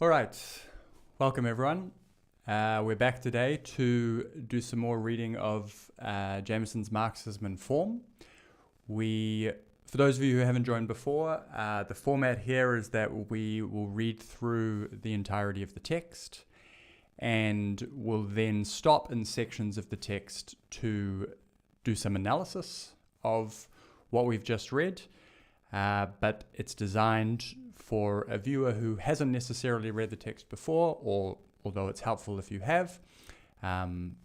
All right, welcome everyone. We're back today to do some more reading of Jameson's Marxism and Form. For those of you who haven't joined before, the format here is that we will read through the entirety of the text and we'll then stop in sections of the text to do some analysis of what we've just read, but it's designed for a viewer who hasn't necessarily read the text before, or although it's helpful if you have,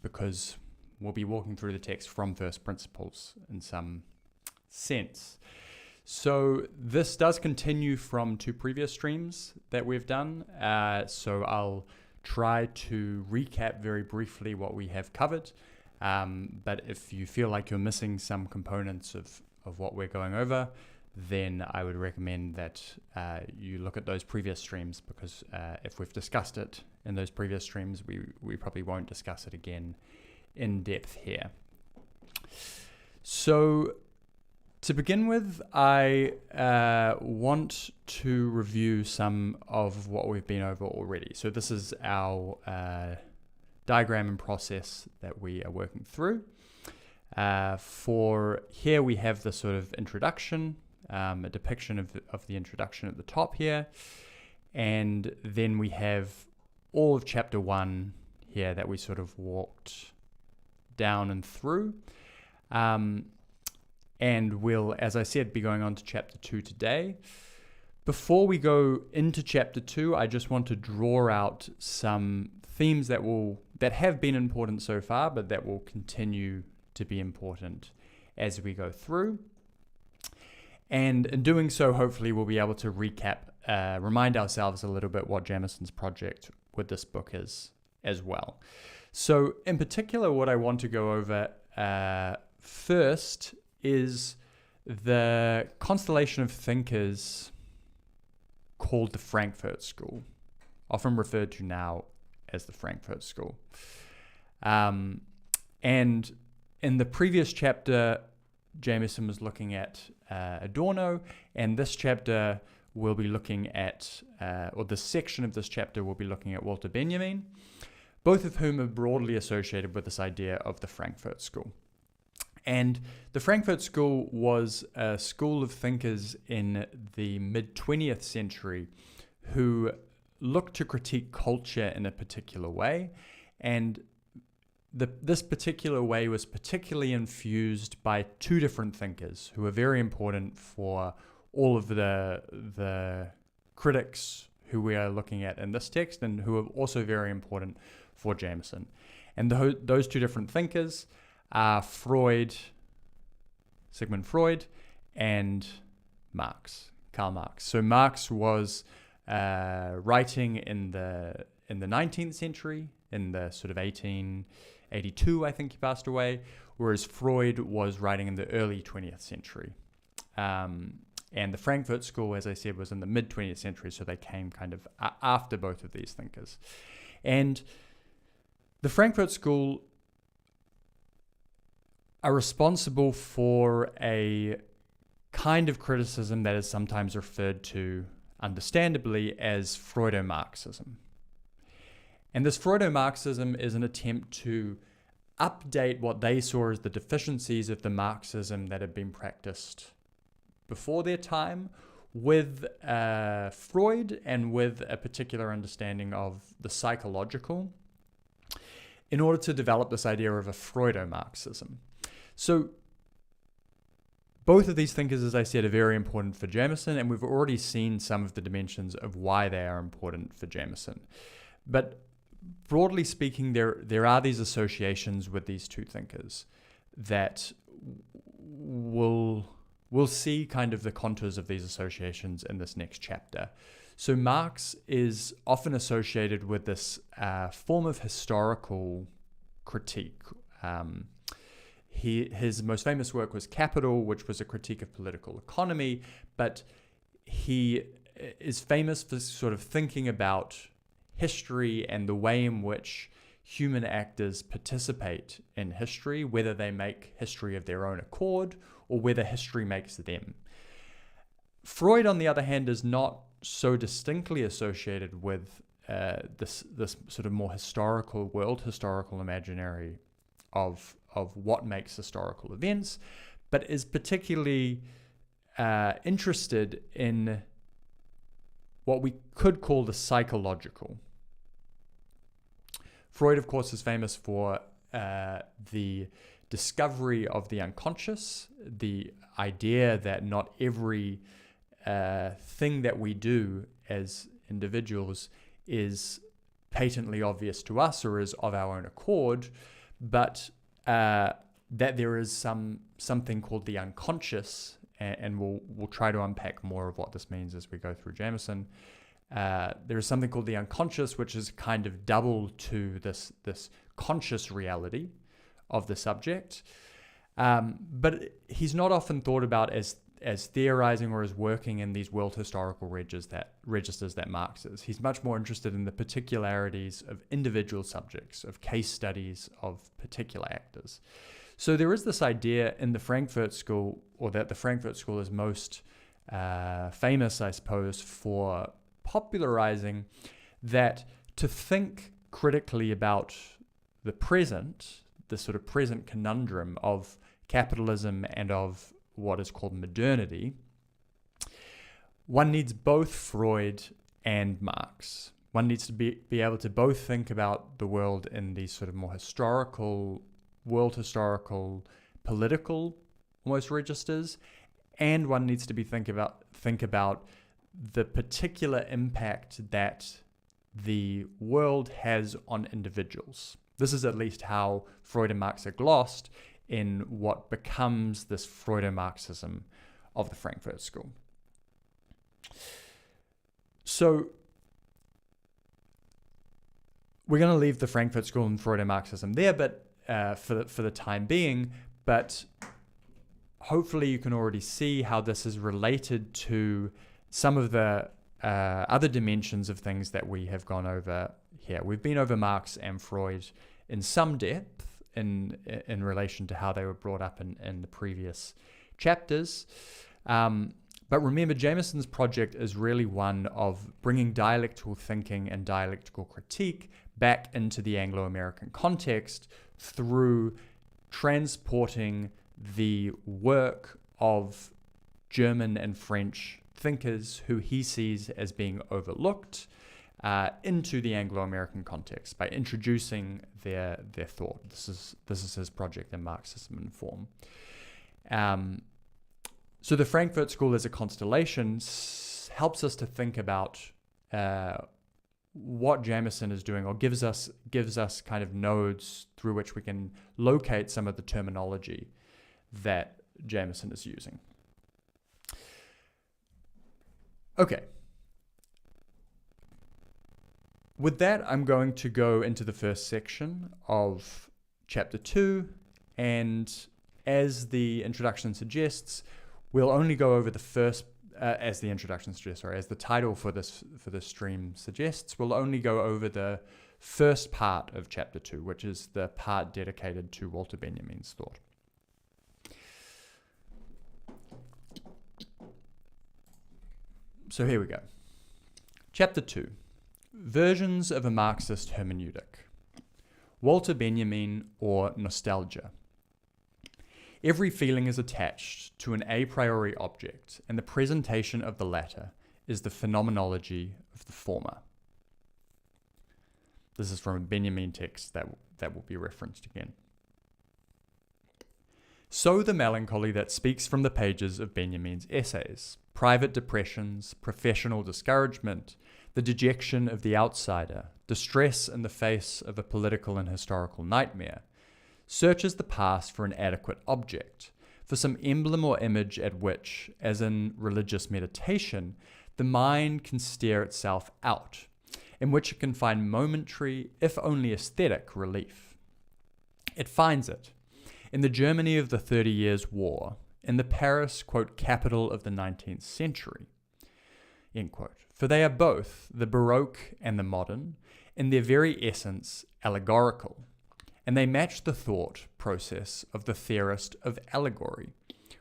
because we'll be walking through the text from first principles in some sense. So this does continue from two previous streams that we've done, so I'll try to recap very briefly what we have covered, but if you feel like you're missing some components of what we're going over, then I would recommend that you look at those previous streams, because if we've discussed it in those previous streams, we probably won't discuss it again in depth here. So to begin with, I want to review some of what we've been over already. So this is our diagram and process that we are working through. For here we have the sort of introduction, a depiction of the introduction at the top here, and then we have all of chapter 1 here that we sort of walked down and through, and we'll, as I said, be going on to chapter 2 today. Before we go into chapter 2, I just want to draw out some themes that have been important so far, but that will continue to be important as we go through. And in doing so, hopefully we'll be able to recap, remind ourselves a little bit what Jameson's project with this book is as well. So in particular, what I want to go over first is the constellation of thinkers called the Frankfurt School, often referred to now as the Frankfurt School. And in the previous chapter, Jameson was looking at Adorno, and this chapter will be looking at, or this section of this chapter will be looking at Walter Benjamin, both of whom are broadly associated with this idea of the Frankfurt School. And the Frankfurt School was a school of thinkers in the mid-20th century who looked to critique culture in a particular way, and this particular way was particularly infused by two different thinkers who are very important for all of the critics who we are looking at in this text, and who are also very important for Jameson. And those two different thinkers are Sigmund Freud, and Karl Marx. So Marx was writing in the 19th century, in the sort of 1882, I think he passed away, whereas Freud was writing in the early 20th century. And the Frankfurt School, as I said, was in the mid-20th century, so they came kind of after both of these thinkers. And the Frankfurt School are responsible for a kind of criticism that is sometimes referred to, understandably, as Freudo-Marxism. And this Freudo-Marxism is an attempt to update what they saw as the deficiencies of the Marxism that had been practiced before their time with Freud and with a particular understanding of the psychological, in order to develop this idea of a Freudo-Marxism. So both of these thinkers, as I said, are very important for Jameson, and we've already seen some of the dimensions of why they are important for Jameson. But broadly speaking, there are these associations with these two thinkers that we'll see kind of the contours of these associations in this next chapter. So Marx is often associated with this form of historical critique. His most famous work was Capital, which was a critique of political economy, but he is famous for sort of thinking about history and the way in which human actors participate in history, whether they make history of their own accord or whether history makes them. Freud, on the other hand, is not so distinctly associated with this sort of more historical imaginary of what makes historical events, but is particularly interested in what we could call the psychological. Freud, of course, is famous for the discovery of the unconscious, the idea that not every thing that we do as individuals is patently obvious to us or is of our own accord, but that there is something called the unconscious, and we'll try to unpack more of what this means as we go through Jameson. There is something called the unconscious, which is kind of double to this conscious reality of the subject, but he's not often thought about as theorizing or as working in these world historical registers that Marx is. He's much more interested in the particularities of individual subjects, of case studies of particular actors. So there is this idea in the Frankfurt School, or that the Frankfurt School is most famous, I suppose, for popularizing, that to think critically about the present, the sort of present conundrum of capitalism and of what is called modernity, one needs both Freud and Marx. One needs to be able to both think about the world in these sort of more historical, world historical, political almost registers, and one needs to be think about the particular impact that the world has on individuals. This is at least how Freud and Marx are glossed in what becomes this Freudo-Marxism of the Frankfurt School. So we're going to leave the Frankfurt School and Freudo-Marxism there, but for the time being. But hopefully you can already see how this is related to some of the other dimensions of things that we have gone over here. We've been over Marx and Freud in some depth in relation to how they were brought up in the previous chapters. But remember, Jameson's project is really one of bringing dialectical thinking and dialectical critique back into the Anglo-American context through transporting the work of German and French thinkers who he sees as being overlooked into the Anglo-American context by introducing their thought. This is his project in Marxism in form. So the Frankfurt School as a constellation helps us to think about what Jameson is doing, or gives us kind of nodes through which we can locate some of the terminology that Jameson is using. Okay. With that, I'm going to go into the first section of chapter 2, and as the introduction suggests, we'll only go over the first, as the title for this stream suggests, we'll only go over the first part of chapter 2, which is the part dedicated to Walter Benjamin's thought. So here we go. Chapter 2. Versions of a Marxist hermeneutic. Walter Benjamin, or nostalgia. Every feeling is attached to an a priori object, and the presentation of the latter is the phenomenology of the former. This is from a Benjamin text that will be referenced again. So the melancholy that speaks from the pages of Benjamin's essays, private depressions, professional discouragement, the dejection of the outsider, distress in the face of a political and historical nightmare, searches the past for an adequate object, for some emblem or image at which, as in religious meditation, the mind can stare itself out, in which it can find momentary, if only aesthetic, relief. It finds it in the Germany of the 30 Years' War, in the Paris, quote, capital of the 19th century, end quote. For they are both, the Baroque and the modern, in their very essence, allegorical, and they match the thought process of the theorist of allegory,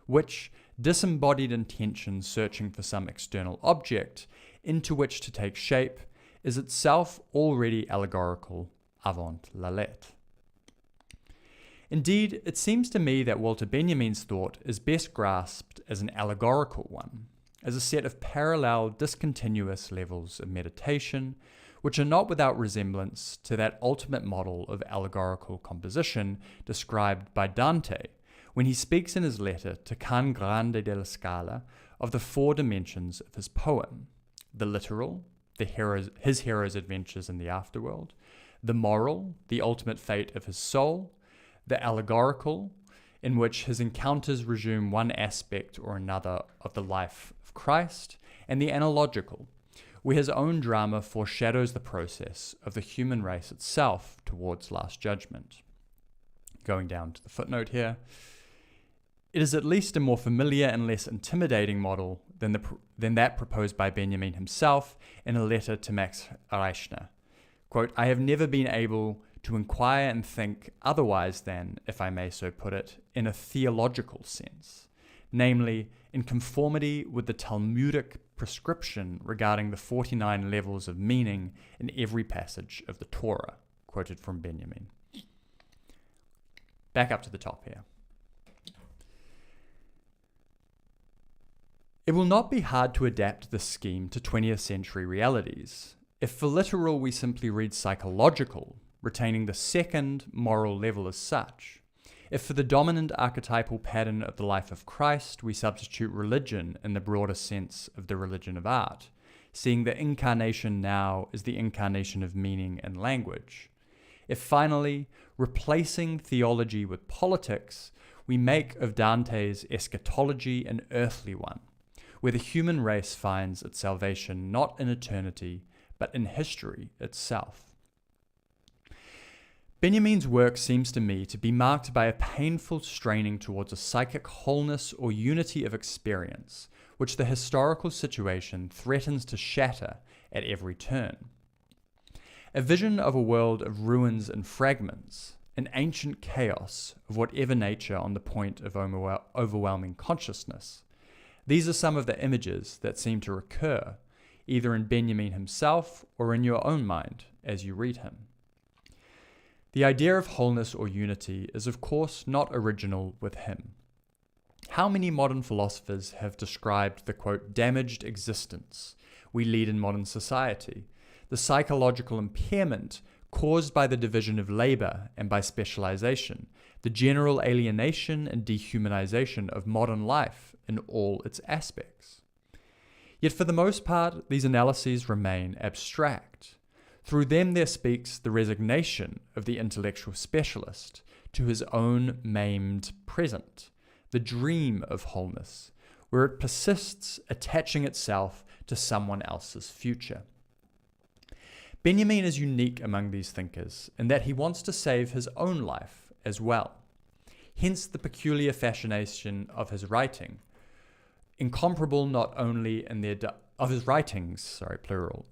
which, disembodied intention searching for some external object into which to take shape, is itself already allegorical avant la lettre. Indeed, it seems to me that Walter Benjamin's thought is best grasped as an allegorical one, as a set of parallel discontinuous levels of meditation, which are not without resemblance to that ultimate model of allegorical composition described by Dante, when he speaks in his letter to Can Grande della Scala of the 4 dimensions of his poem: the literal, his hero's adventures in the afterworld; the moral, the ultimate fate of his soul; the allegorical, in which his encounters resume one aspect or another of the life of Christ; and the analogical, where his own drama foreshadows the process of the human race itself towards last judgment. Going down to the footnote here, it is at least a more familiar and less intimidating model than that proposed by Benjamin himself in a letter to Max Reichner. Quote, "I have never been able to inquire and think otherwise than, if I may so put it, in a theological sense, namely, in conformity with the Talmudic prescription regarding the 49 levels of meaning in every passage of the Torah," quoted from Benjamin. Back up to the top here. It will not be hard to adapt this scheme to 20th century realities. If for literal we simply read psychological, retaining the second moral level as such; if for the dominant archetypal pattern of the life of Christ we substitute religion in the broader sense of the religion of art, seeing the incarnation now as the incarnation of meaning and language; if finally, replacing theology with politics, we make of Dante's eschatology an earthly one, where the human race finds its salvation not in eternity, but in history itself. Benjamin's work seems to me to be marked by a painful straining towards a psychic wholeness or unity of experience, which the historical situation threatens to shatter at every turn. A vision of a world of ruins and fragments, an ancient chaos of whatever nature on the point of overwhelming consciousness. These are some of the images that seem to recur, either in Benjamin himself or in your own mind as you read him. The idea of wholeness or unity is of course not original with him. How many modern philosophers have described the, quote, damaged existence we lead in modern society, the psychological impairment caused by the division of labor and by specialization, the general alienation and dehumanization of modern life in all its aspects? Yet for the most part, these analyses remain abstract. Through them there speaks the resignation of the intellectual specialist to his own maimed present, the dream of wholeness, where it persists attaching itself to someone else's future. Benjamin is unique among these thinkers in that he wants to save his own life as well. Hence the peculiar fascination of his writing, incomparable not only in their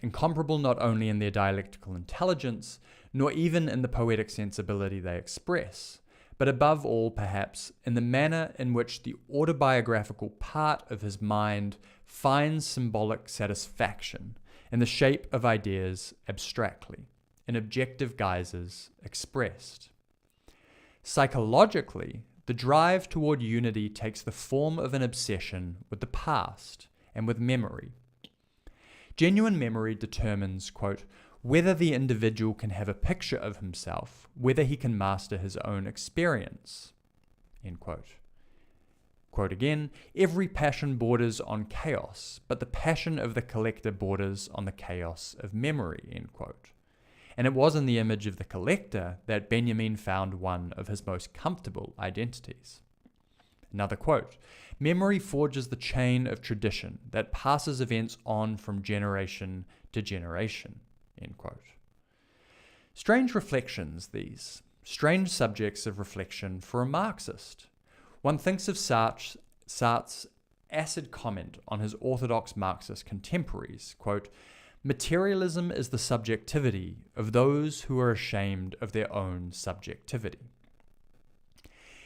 incomparable not only in their dialectical intelligence, nor even in the poetic sensibility they express, but above all, perhaps, in the manner in which the autobiographical part of his mind finds symbolic satisfaction in the shape of ideas abstractly, in objective guises expressed. Psychologically, the drive toward unity takes the form of an obsession with the past and with memory. Genuine memory determines, quote, whether the individual can have a picture of himself, whether he can master his own experience, end quote. Quote again, every passion borders on chaos, but the passion of the collector borders on the chaos of memory, end quote. And it was in the image of the collector that Benjamin found one of his most comfortable identities. Another quote, memory forges the chain of tradition that passes events on from generation to generation, end quote. Strange reflections these, strange subjects of reflection for a Marxist. One thinks of Sartre's acid comment on his orthodox Marxist contemporaries, quote, materialism is the subjectivity of those who are ashamed of their own subjectivity.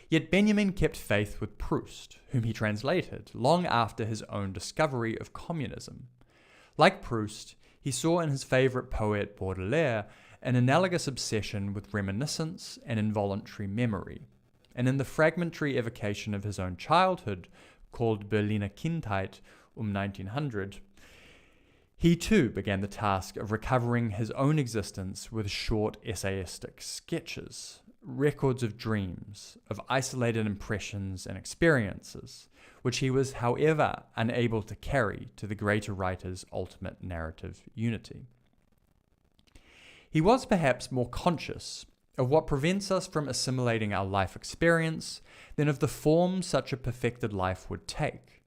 Yet Benjamin kept faith with Proust, whom he translated long after his own discovery of communism. Like Proust, he saw in his favourite poet Baudelaire an analogous obsession with reminiscence and involuntary memory, and in the fragmentary evocation of his own childhood, called Berliner Kindheit 1900, he too began the task of recovering his own existence with short essayistic sketches, records of dreams, of isolated impressions and experiences, which he was, however, unable to carry to the greater writer's ultimate narrative unity. He was perhaps more conscious of what prevents us from assimilating our life experience than of the form such a perfected life would take.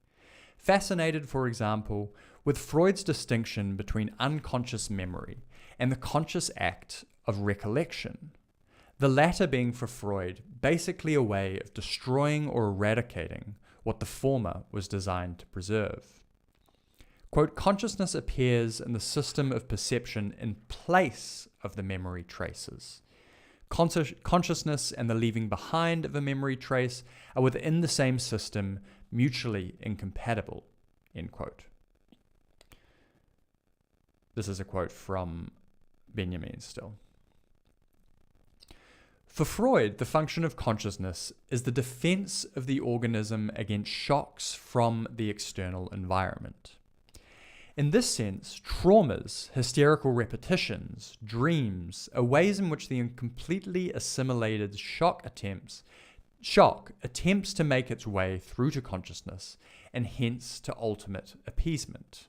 Fascinated, for example, with Freud's distinction between unconscious memory and the conscious act of recollection, the latter being for Freud basically a way of destroying or eradicating what the former was designed to preserve. Quote, consciousness appears in the system of perception in place of the memory traces. Consciousness and the leaving behind of a memory trace are within the same system, mutually incompatible, end quote. This is a quote from Benjamin still. For Freud, the function of consciousness is the defense of the organism against shocks from the external environment. In this sense, traumas, hysterical repetitions, dreams are ways in which the incompletely assimilated shock attempts to make its way through to consciousness and hence to ultimate appeasement.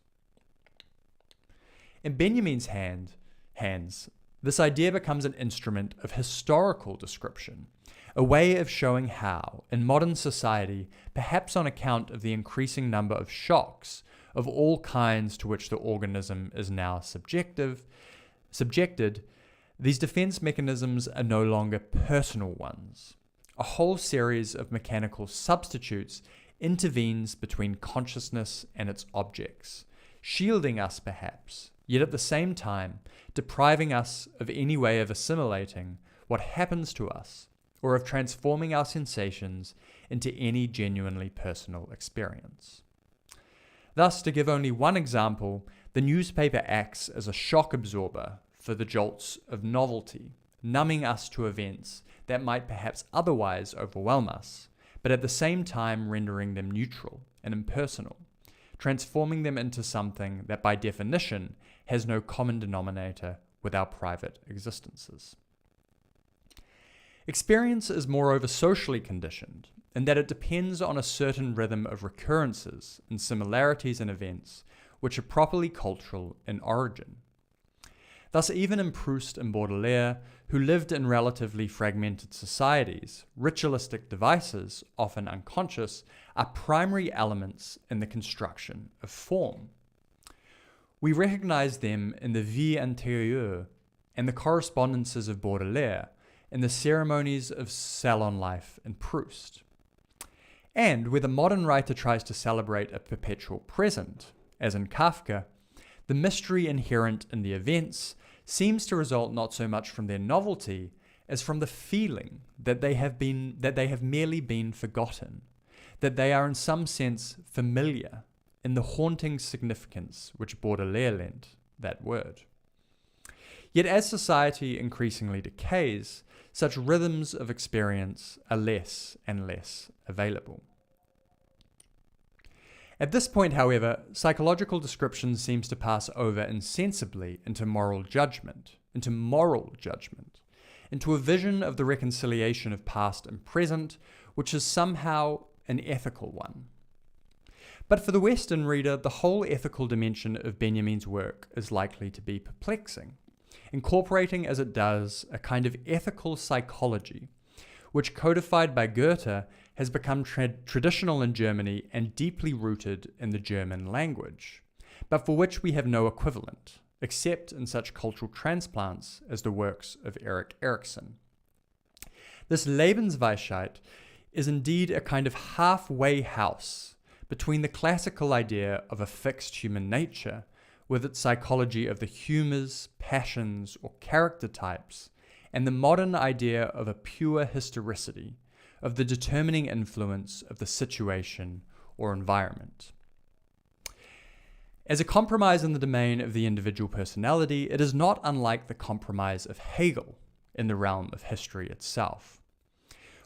In Benjamin's hands, this idea becomes an instrument of historical description, a way of showing how, in modern society, perhaps on account of the increasing number of shocks of all kinds to which the organism is now subjected, these defense mechanisms are no longer personal ones. A whole series of mechanical substitutes intervenes between consciousness and its objects, shielding us perhaps, yet at the same time depriving us of any way of assimilating what happens to us or of transforming our sensations into any genuinely personal experience. Thus, to give only one example, the newspaper acts as a shock absorber for the jolts of novelty, numbing us to events that might perhaps otherwise overwhelm us, but at the same time rendering them neutral and impersonal, transforming them into something that by definition has no common denominator with our private existences. Experience is moreover socially conditioned, in that it depends on a certain rhythm of recurrences and similarities in events which are properly cultural in origin. Thus, even in Proust and Baudelaire, who lived in relatively fragmented societies, ritualistic devices, often unconscious, are primary elements in the construction of form. We recognize them in the vie intérieure and the correspondences of Baudelaire, in the ceremonies of salon life in Proust. And where the modern writer tries to celebrate a perpetual present, as in Kafka, the mystery inherent in the events seems to result not so much from their novelty as from the feeling that they have merely been forgotten, that they are in some sense familiar in the haunting significance which Baudelaire lent that word. Yet as society increasingly decays, such rhythms of experience are less and less available. At this point, however, psychological description seems to pass over insensibly into moral judgment, into a vision of the reconciliation of past and present, which is somehow an ethical one. But for the Western reader, the whole ethical dimension of Benjamin's work is likely to be perplexing, incorporating as it does a kind of ethical psychology, which, codified by Goethe, has become traditional in Germany and deeply rooted in the German language, but for which we have no equivalent, except in such cultural transplants as the works of Erik Erikson. This Lebensweisheit is indeed a kind of halfway house between the classical idea of a fixed human nature, with its psychology of the humours, passions, or character types, and the modern idea of a pure historicity, of the determining influence of the situation or environment. As a compromise in the domain of the individual personality, it is not unlike the compromise of Hegel in the realm of history itself,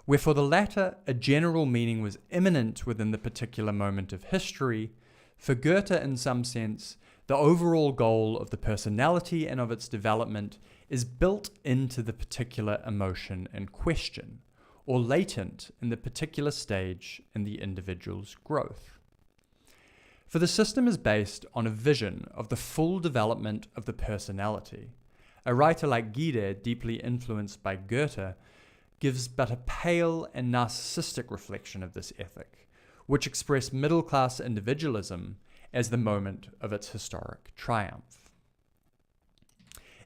where for the latter a general meaning was immanent within the particular moment of history. For Goethe, in some sense, the overall goal of the personality and of its development is built into the particular emotion in question, or latent in the particular stage in the individual's growth. For the system is based on a vision of the full development of the personality. A writer like Guide, deeply influenced by Goethe, gives but a pale and narcissistic reflection of this ethic, which expressed middle-class individualism as the moment of its historic triumph.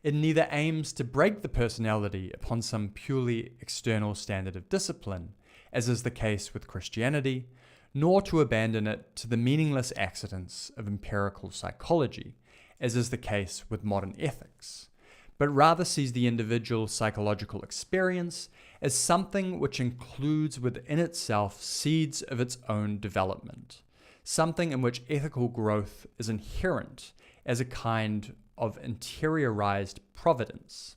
It neither aims to break the personality upon some purely external standard of discipline, as is the case with Christianity, nor to abandon it to the meaningless accidents of empirical psychology, as is the case with modern ethics, but rather sees the individual psychological experience as something which includes within itself seeds of its own development, something in which ethical growth is inherent as a kind of interiorized providence.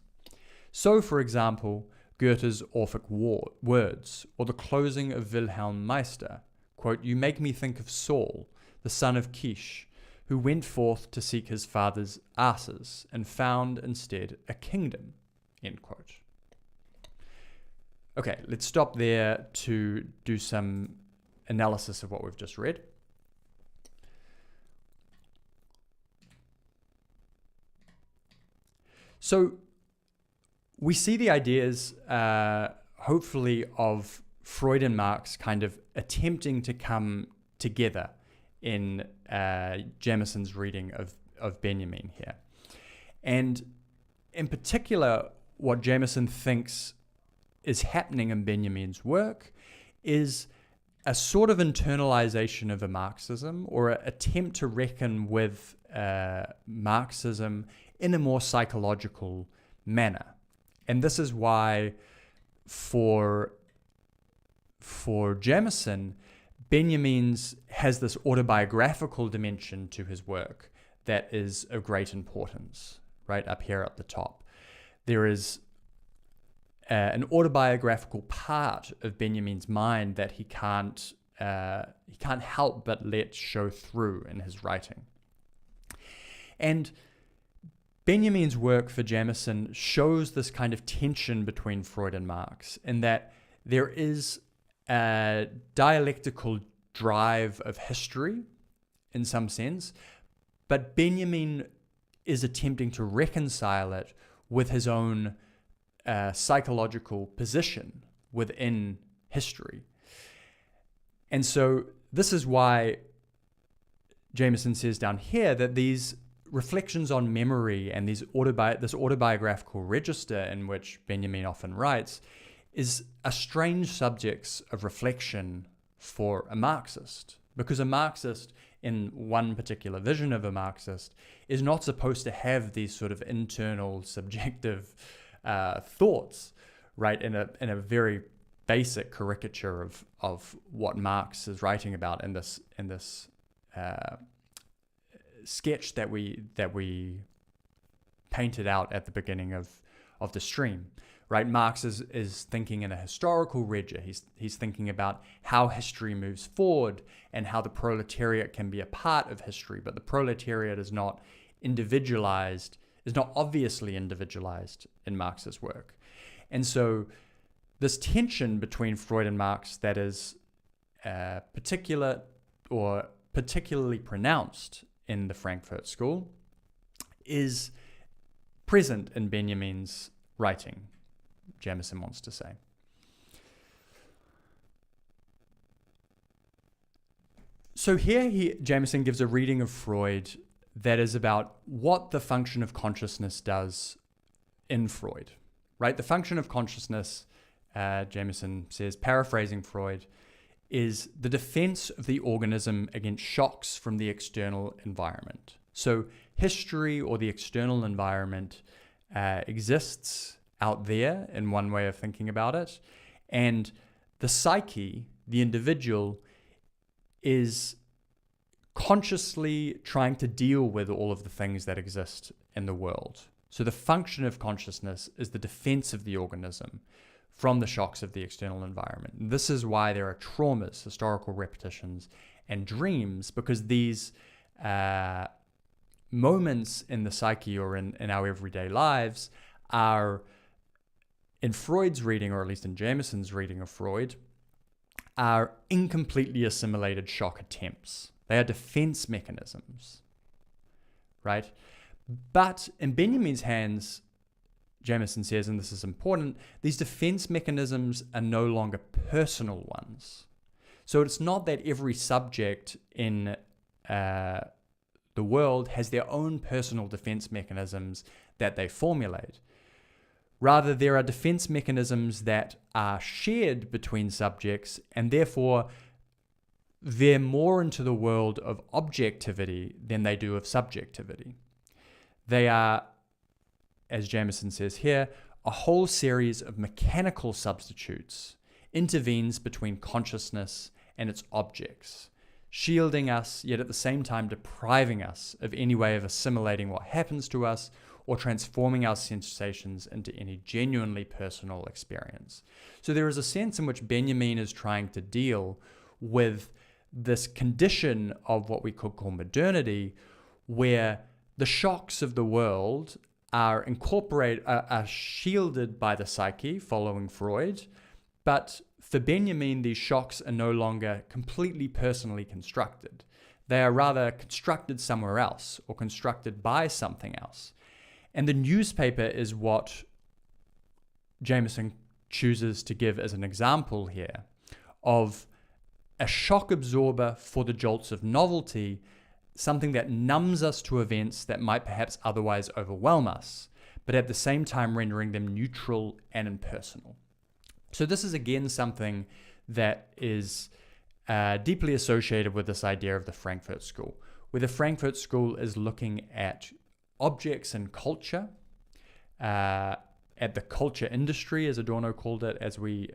So, for example, Goethe's Orphic words, or the closing of Wilhelm Meister, quote, "You make me think of Saul, the son of Kish, who went forth to seek his father's asses and found instead a kingdom," end quote. Okay, let's stop there to do some analysis of what we've just read. So we see the ideas, hopefully, of Freud and Marx kind of attempting to come together in Jameson's reading of Benjamin here. And in particular, what Jameson thinks is happening in Benjamin's work is a sort of internalization of a Marxism, or an attempt to reckon with Marxism in a more psychological manner. And this is why for Jameson, Benjamin's has this autobiographical dimension to his work that is of great importance, right up here at the top. There is an autobiographical part of Benjamin's mind that he can't help but let show through in his writing. And Benjamin's work for Jameson shows this kind of tension between Freud and Marx, in that there is a dialectical drive of history in some sense, but Benjamin is attempting to reconcile it with his own psychological position within history. And so this is why Jameson says down here that these reflections on memory and this autobiographical register in which Benjamin often writes is a strange subject of reflection for a Marxist, because a Marxist, in one particular vision of a Marxist, is not supposed to have these sort of internal subjective thoughts, right, in a very basic caricature of what Marx is writing about in this sketch that we painted out at the beginning of the stream, right? Marx is thinking in a historical regia. He's thinking about how history moves forward and how the proletariat can be a part of history, but the proletariat is not individualized, is not obviously individualized in Marx's work. And so this tension between Freud and Marx that is particularly pronounced in the Frankfurt School is present in Benjamin's writing, Jameson wants to say. So here Jameson gives a reading of Freud that is about what the function of consciousness does in Freud, right? The function of consciousness, Jameson says, paraphrasing Freud, is the defense of the organism against shocks from the external environment. So history, or the external environment, exists out there in one way of thinking about it, and the psyche, the individual, is consciously trying to deal with all of the things that exist in the world. So the function of consciousness is the defense of the organism from the shocks of the external environment. And this is why there are traumas, historical repetitions, and dreams, because these moments in the psyche or in our everyday lives are, in Freud's reading, or at least in Jameson's reading of Freud, are incompletely assimilated shock attempts. They are defense mechanisms, right? But in Benjamin's hands, Jameson says, and this is important, these defense mechanisms are no longer personal ones. So it's not that every subject in the world has their own personal defense mechanisms that they formulate. Rather, there are defense mechanisms that are shared between subjects, and therefore they're more into the world of objectivity than they do of subjectivity. They are, as Jameson says here, a whole series of mechanical substitutes intervenes between consciousness and its objects, shielding us, yet at the same time depriving us of any way of assimilating what happens to us or transforming our sensations into any genuinely personal experience. So there is a sense in which Benjamin is trying to deal with this condition of what we could call modernity, where the shocks of the world are shielded by the psyche, following Freud, but for Benjamin, these shocks are no longer completely personally constructed. They are rather constructed somewhere else or constructed by something else. And the newspaper is what Jameson chooses to give as an example here of a shock absorber for the jolts of novelty, something that numbs us to events that might perhaps otherwise overwhelm us, but at the same time rendering them neutral and impersonal. So this is again something that is deeply associated with this idea of the Frankfurt School, where the Frankfurt School is looking at objects and culture, at the culture industry, as Adorno called it, as we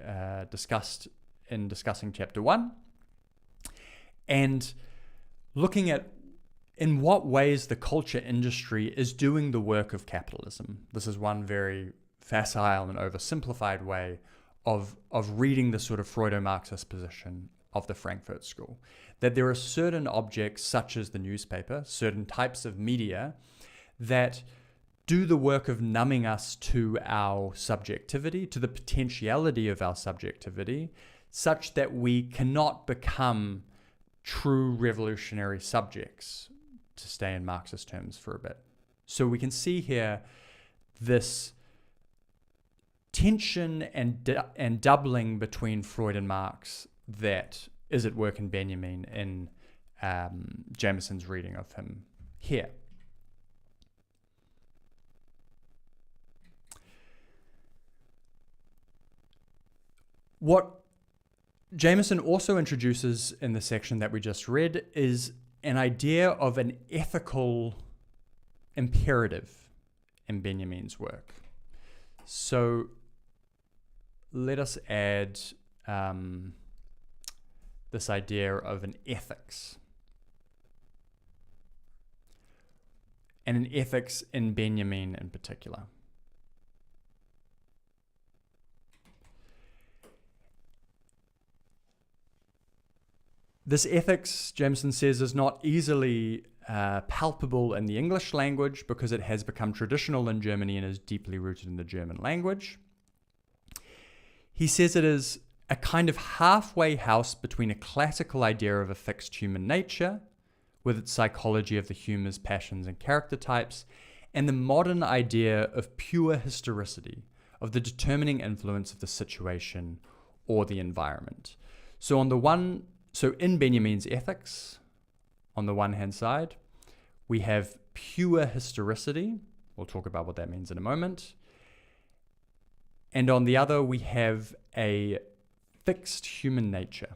discussed in discussing chapter 1, and looking at in what ways the culture industry is doing the work of capitalism. This is one very facile and oversimplified way of reading the sort of Freudo-Marxist position of the Frankfurt School, that there are certain objects such as the newspaper, certain types of media that do the work of numbing us to our subjectivity, to the potentiality of our subjectivity, such that we cannot become true revolutionary subjects, to stay in Marxist terms for a bit. So we can see here this tension and doubling between Freud and Marx that is at work in Benjamin in Jameson's reading of him here. What Jameson also introduces in the section that we just read is an idea of an ethical imperative in Benjamin's work. So let us add this idea of an ethics. And an ethics in Benjamin in particular. This ethics, Jameson says, is not easily palpable in the English language because it has become traditional in Germany and is deeply rooted in the German language. He says it is a kind of halfway house between a classical idea of a fixed human nature, with its psychology of the humors, passions, and character types, and the modern idea of pure historicity, of the determining influence of the situation or the environment. So in Benjamin's ethics, on the one hand side, we have pure historicity. We'll talk about what that means in a moment. And on the other, we have a fixed human nature.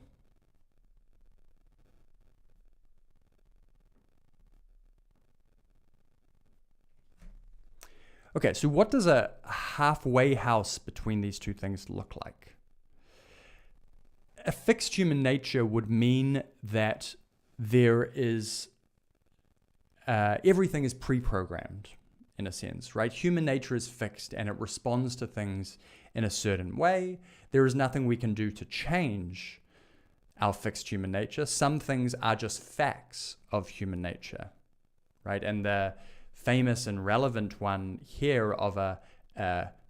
Okay, so what does a halfway house between these two things look like? A fixed human nature would mean that there is everything is pre-programmed in a sense, right? Human nature is fixed and it responds to things in a certain way. There is nothing we can do to change our fixed human nature. Some things are just facts of human nature, right? And the famous and relevant one here of a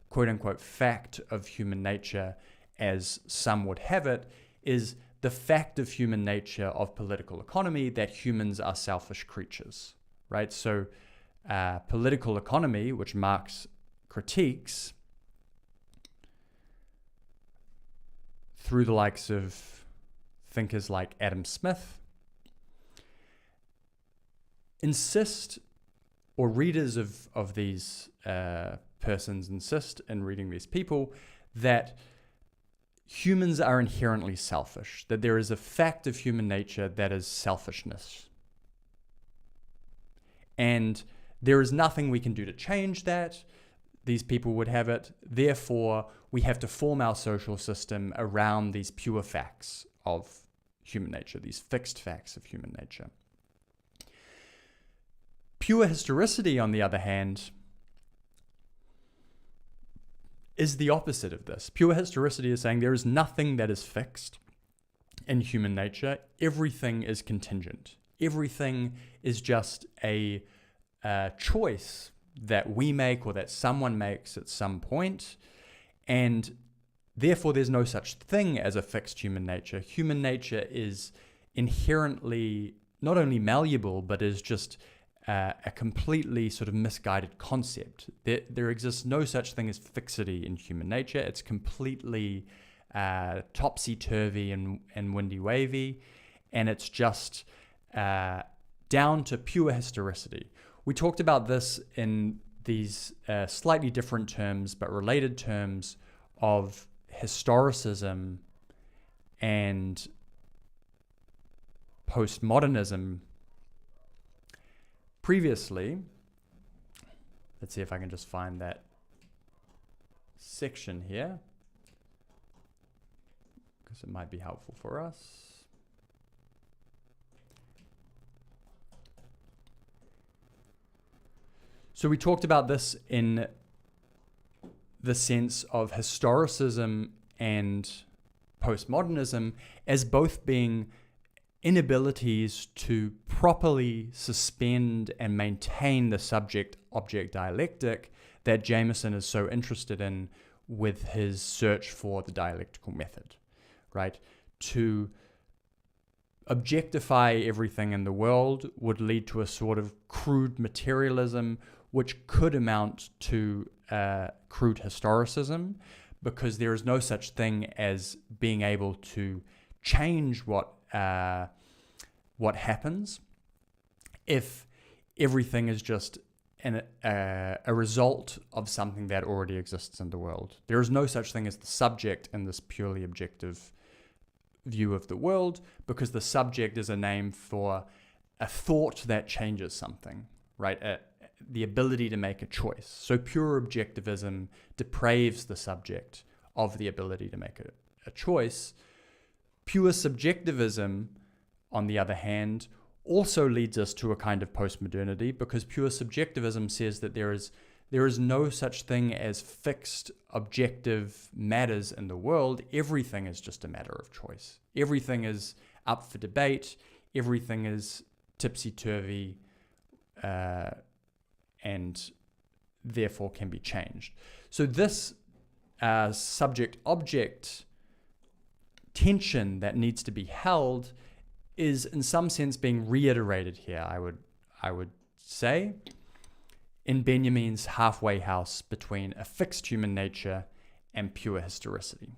quote-unquote fact of human nature, as some would have it, is the fact of human nature of political economy, that humans are selfish creatures, right? So political economy, which Marx critiques through the likes of thinkers like Adam Smith, insist, or readers of these persons insist in reading these people, that humans are inherently selfish, that there is a fact of human nature that is selfishness. And there is nothing we can do to change that, these people would have it. Therefore, we have to form our social system around these pure facts of human nature, these fixed facts of human nature. Pure historicity, on the other hand, is the opposite of this. Pure historicity is saying there is nothing that is fixed in human nature. Everything is contingent. Everything is just a choice that we make or that someone makes at some point, and therefore there's no such thing as a fixed human nature. Human nature is inherently not only malleable, but is just a completely sort of misguided concept. There exists no such thing as fixity in human nature. It's completely topsy-turvy and windy-wavy, and it's just down to pure historicity. We talked about this in these slightly different terms, but related terms of historicism and postmodernism previously. Let's see if I can just find that section here, because it might be helpful for us. So we talked about this in the sense of historicism and postmodernism as both being inabilities to properly suspend and maintain the subject-object dialectic that Jameson is so interested in with his search for the dialectical method, right? To objectify everything in the world would lead to a sort of crude materialism, which could amount to crude historicism, because there is no such thing as being able to change what happens if everything is just a result of something that already exists in the world. There is no such thing as the subject in this purely objective view of the world, because the subject is a name for a thought that changes something, right? The ability to make a choice. So pure objectivism depraves the subject of the ability to make a choice. Pure subjectivism, on the other hand, also leads us to a kind of postmodernity, because pure subjectivism says that there is no such thing as fixed objective matters in the world. Everything is just a matter of choice. Everything is up for debate. Everything is tipsy-turvy and therefore can be changed. So this subject-object tension that needs to be held is in some sense being reiterated here, I would say, in Benjamin's halfway house between a fixed human nature and pure historicity.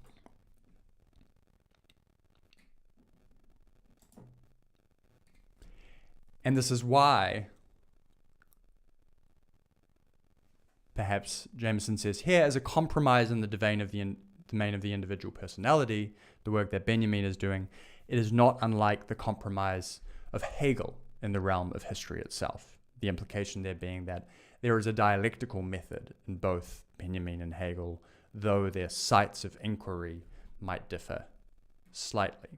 And this is why perhaps Jameson says here, as a compromise in the domain of the individual personality, the work that Benjamin is doing, it is not unlike the compromise of Hegel in the realm of history itself. The implication there being that there is a dialectical method in both Benjamin and Hegel, though their sites of inquiry might differ slightly.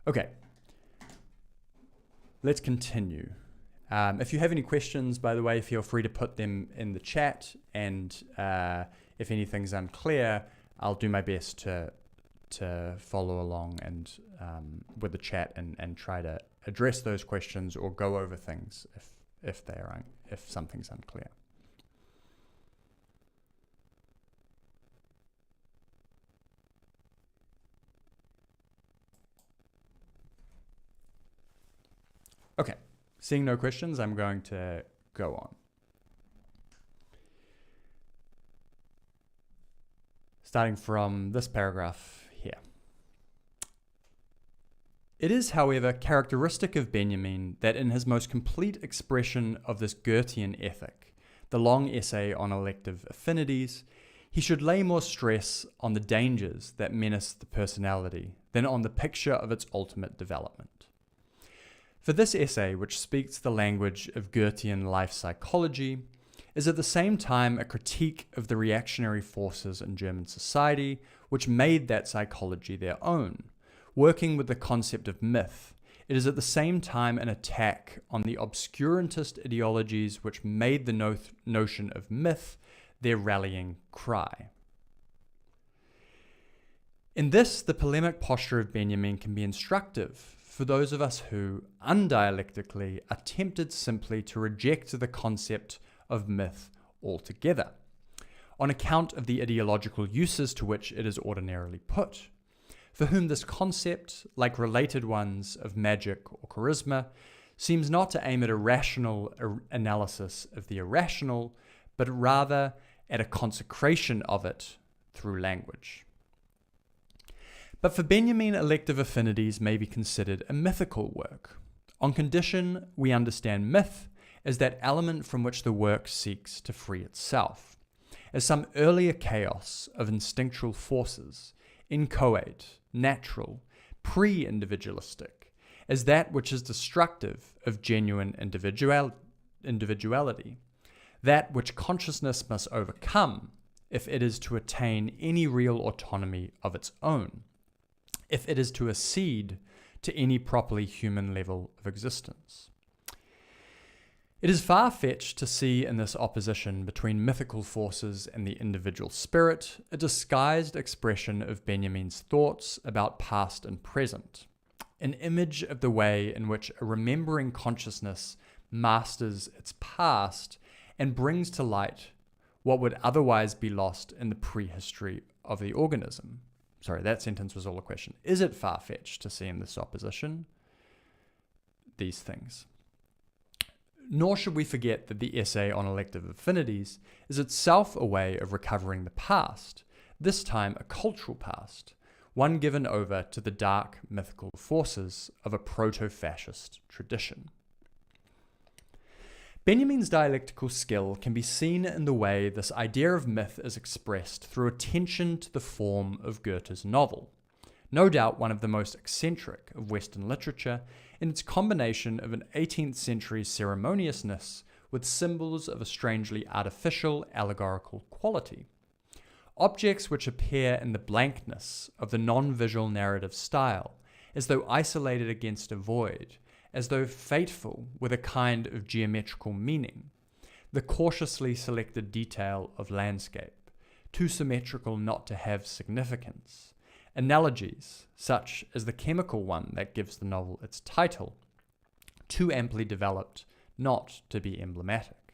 Okay, let's continue. If you have any questions, by the way, feel free to put them in the chat, and if anything's unclear, I'll do my best to follow along and with the chat and try to address those questions or go over things if something's unclear. Okay, seeing no questions, I'm going to go on. Starting from this paragraph here. It is, however, characteristic of Benjamin that in his most complete expression of this Goethean ethic, the long essay on elective affinities, he should lay more stress on the dangers that menace the personality than on the picture of its ultimate development. For this essay, which speaks the language of Goethean life psychology, is at the same time a critique of the reactionary forces in German society which made that psychology their own. Working with the concept of myth, it is at the same time an attack on the obscurantist ideologies which made the notion of myth their rallying cry. In this, the polemic posture of Benjamin can be instructive for those of us who, undialectically, are tempted simply to reject the concept of myth altogether, on account of the ideological uses to which it is ordinarily put, for whom this concept, like related ones of magic or charisma, seems not to aim at a rational analysis of the irrational, but rather at a consecration of it through language. But for Benjamin, elective affinities may be considered a mythical work, on condition we understand myth as that element from which the work seeks to free itself, as some earlier chaos of instinctual forces, inchoate, natural, pre-individualistic, as that which is destructive of genuine individuality, that which consciousness must overcome if it is to attain any real autonomy of its own, if it is to accede to any properly human level of existence. It is far-fetched to see in this opposition between mythical forces and the individual spirit a disguised expression of Benjamin's thoughts about past and present, an image of the way in which a remembering consciousness masters its past and brings to light what would otherwise be lost in the prehistory of the organism. Sorry, that sentence was all a question. Is it far-fetched to see in this opposition these things? Nor should we forget that the essay on elective affinities is itself a way of recovering the past, this time a cultural past, one given over to the dark mythical forces of a proto-fascist tradition. Benjamin's dialectical skill can be seen in the way this idea of myth is expressed through attention to the form of Goethe's novel, no doubt one of the most eccentric of Western literature in its combination of an 18th century ceremoniousness with symbols of a strangely artificial allegorical quality. Objects which appear in the blankness of the non-visual narrative style, as though isolated against a void, as though fateful with a kind of geometrical meaning, the cautiously selected detail of landscape, too symmetrical not to have significance, analogies, such as the chemical one that gives the novel its title, too amply developed not to be emblematic.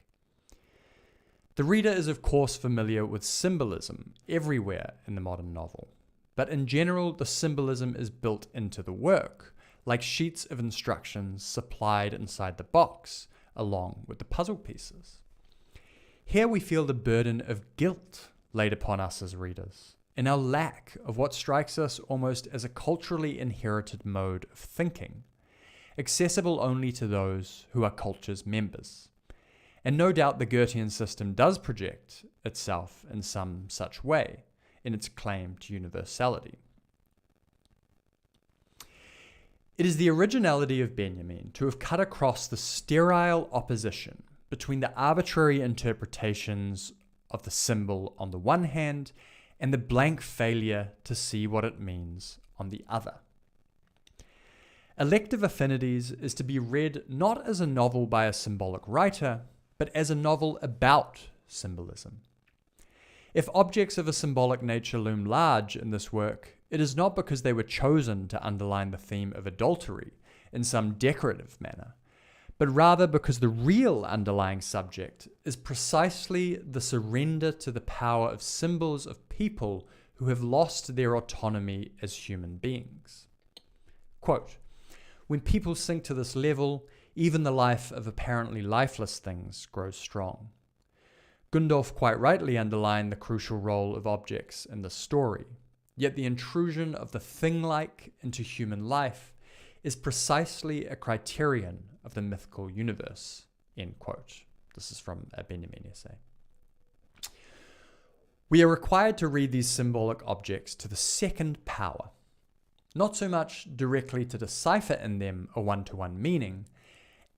The reader is of course familiar with symbolism everywhere in the modern novel, but in general the symbolism is built into the work, like sheets of instructions supplied inside the box, along with the puzzle pieces. Here we feel the burden of guilt laid upon us as readers, in our lack of what strikes us almost as a culturally inherited mode of thinking, accessible only to those who are culture's members. And no doubt the Goethean system does project itself in some such way in its claim to universality. It is the originality of Benjamin to have cut across the sterile opposition between the arbitrary interpretations of the symbol on the one hand and the blank failure to see what it means on the other. Elective Affinities is to be read not as a novel by a symbolic writer, but as a novel about symbolism. If objects of a symbolic nature loom large in this work, it is not because they were chosen to underline the theme of adultery in some decorative manner, but rather because the real underlying subject is precisely the surrender to the power of symbols of people who have lost their autonomy as human beings. Quote, "When people sink to this level, even the life of apparently lifeless things grows strong." Gundolf quite rightly underlined the crucial role of objects in this story, yet the intrusion of the thing-like into human life is precisely a criterion of the mythical universe, end quote. This is from a Benjamin essay. We are required to read these symbolic objects to the second power, not so much directly to decipher in them a one-to-one meaning,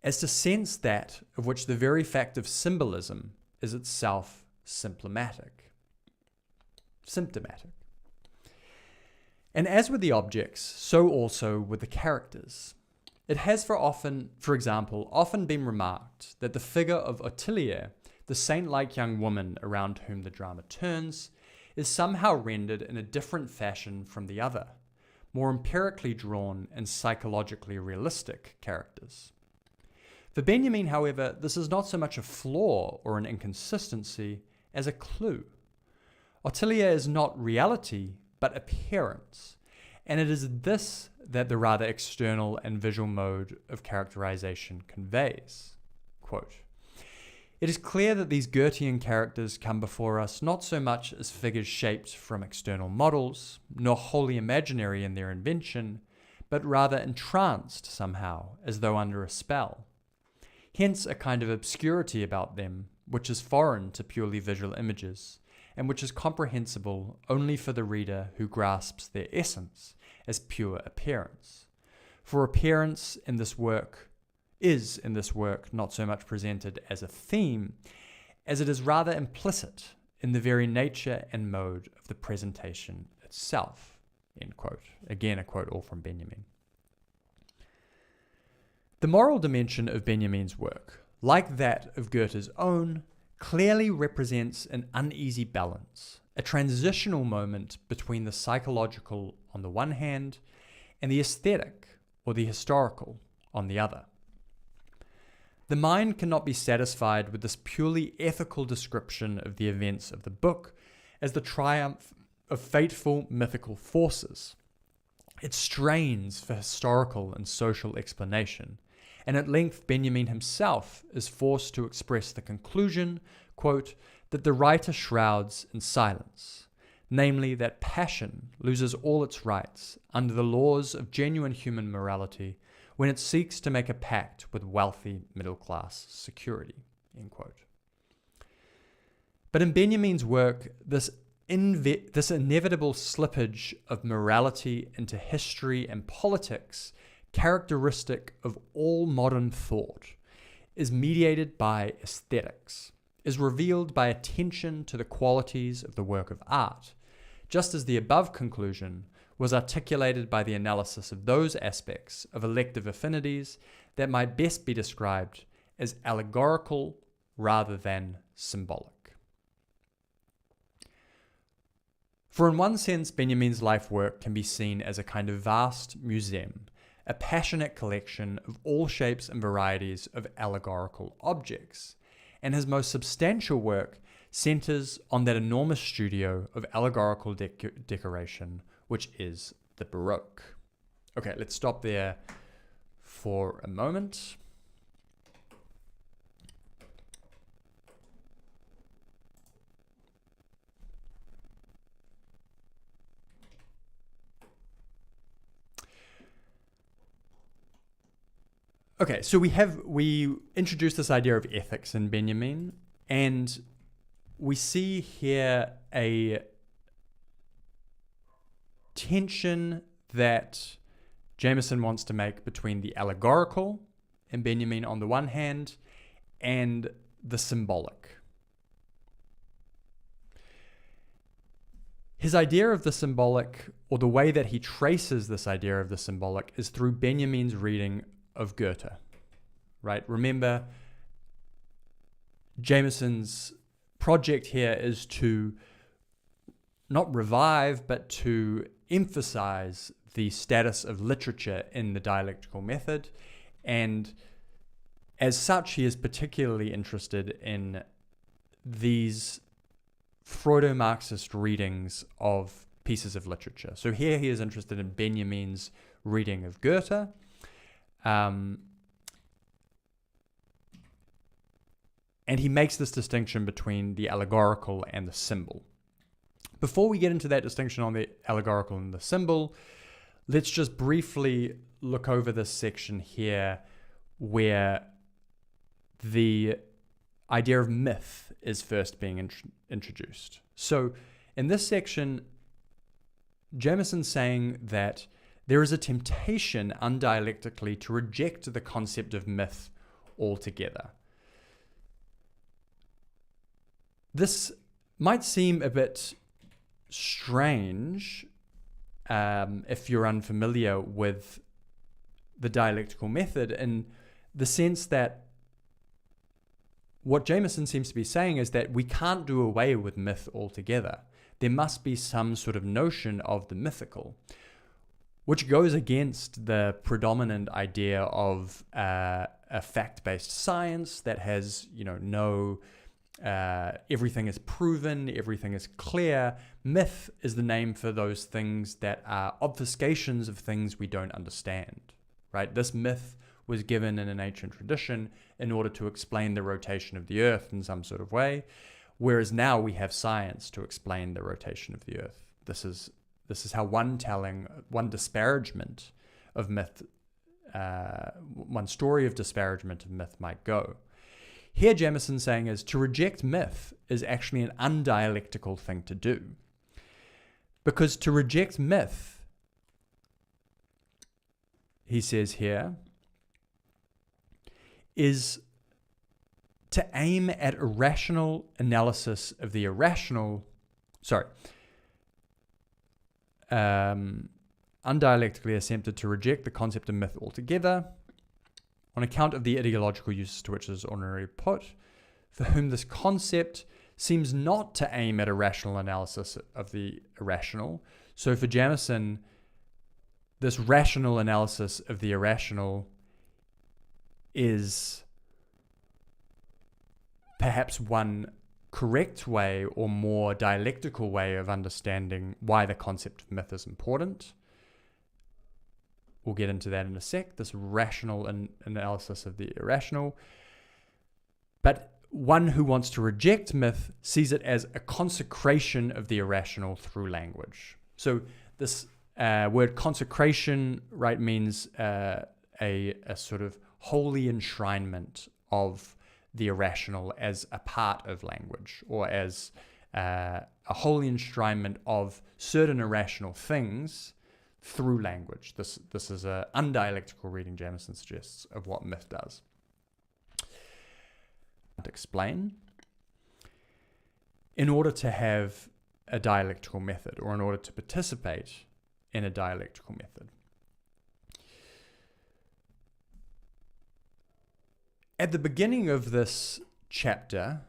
as to sense that of which the very fact of symbolism is itself symptomatic. And as with the objects, so also with the characters. It has for example, often been remarked that the figure of Ottilia, the saint-like young woman around whom the drama turns, is somehow rendered in a different fashion from the other, more empirically drawn and psychologically realistic characters. For Benjamin, however, this is not so much a flaw or an inconsistency as a clue. Ottilia is not reality, but appearance, and it is this that the rather external and visual mode of characterization conveys. Quote, "It is clear that these Goethean characters come before us not so much as figures shaped from external models, nor wholly imaginary in their invention, but rather entranced somehow, as though under a spell. Hence a kind of obscurity about them, which is foreign to purely visual images, and which is comprehensible only for the reader who grasps their essence as pure appearance. For appearance in this work not so much presented as a theme, as it is rather implicit in the very nature and mode of the presentation itself." End quote. Again, a quote all from Benjamin. The moral dimension of Benjamin's work, like that of Goethe's own, clearly represents an uneasy balance, a transitional moment between the psychological on the one hand and the aesthetic or the historical on the other. The mind cannot be satisfied with this purely ethical description of the events of the book as the triumph of fateful mythical forces. It strains for historical and social explanation, and at length Benjamin himself is forced to express the conclusion, quote, "that the writer shrouds in silence, namely that passion loses all its rights under the laws of genuine human morality when it seeks to make a pact with wealthy middle-class security," end quote. But in Benjamin's work, this inevitable slippage of morality into history and politics, characteristic of all modern thought, is mediated by aesthetics, is revealed by attention to the qualities of the work of art, just as the above conclusion was articulated by the analysis of those aspects of elective affinities that might best be described as allegorical rather than symbolic. For in one sense, Benjamin's life work can be seen as a kind of vast museum, a passionate collection of all shapes and varieties of allegorical objects, and his most substantial work centers on that enormous studio of allegorical decoration, which is the Baroque. Okay, let's stop there for a moment. Okay, so we introduced this idea of ethics in Benjamin, and we see here a tension that Jameson wants to make between the allegorical in Benjamin on the one hand and the symbolic. his idea of the symbolic, or the way that he traces this idea of the symbolic, is through Benjamin's reading of Goethe, right? Remember, Jameson's project here is to not revive, but to emphasize the status of literature in the dialectical method. And as such, he is particularly interested in these Freudo-Marxist readings of pieces of literature. So here he is interested in Benjamin's reading of Goethe. And he makes this distinction between the allegorical and the symbol. Before we get into that distinction on the allegorical and the symbol, let's just briefly look over this section here where the idea of myth is first being introduced. So in this section, Jameson's saying that there is a temptation undialectically to reject the concept of myth altogether. This might seem a bit strange if you're unfamiliar with the dialectical method, in the sense that what Jameson seems to be saying is that we can't do away with myth altogether. There must be some sort of notion of the mythical, which goes against the predominant idea of a fact-based science that has, everything is proven, everything is clear. Myth is the name for those things that are obfuscations of things we don't understand, right? This myth was given in an ancient tradition in order to explain the rotation of the earth in some sort of way, whereas now we have science to explain the rotation of the earth. This is how one disparagement of myth, one story of disparagement of myth might go. Here Jameson's saying is to reject myth is actually an undialectical thing to do. Because to reject myth, he says here, is to aim at a rational analysis of the irrational, undialectically attempted to reject the concept of myth altogether, on account of the ideological uses to which it is ordinarily put, for whom this concept seems not to aim at a rational analysis of the irrational. So for Jameson, this rational analysis of the irrational is perhaps one correct way or more dialectical way of understanding why the concept of myth is important. We'll get into that in a sec, this rational analysis of the irrational. But one who wants to reject myth sees it as a consecration of the irrational through language. So this word consecration, right, means a sort of holy enshrinement of the irrational as a part of language, or as a holy enshrinement of certain irrational things through language. This is an undialectical reading, Jameson suggests, of what myth does. To explain, in order to have a dialectical method, or in order to participate in a dialectical method. At the beginning of this chapter,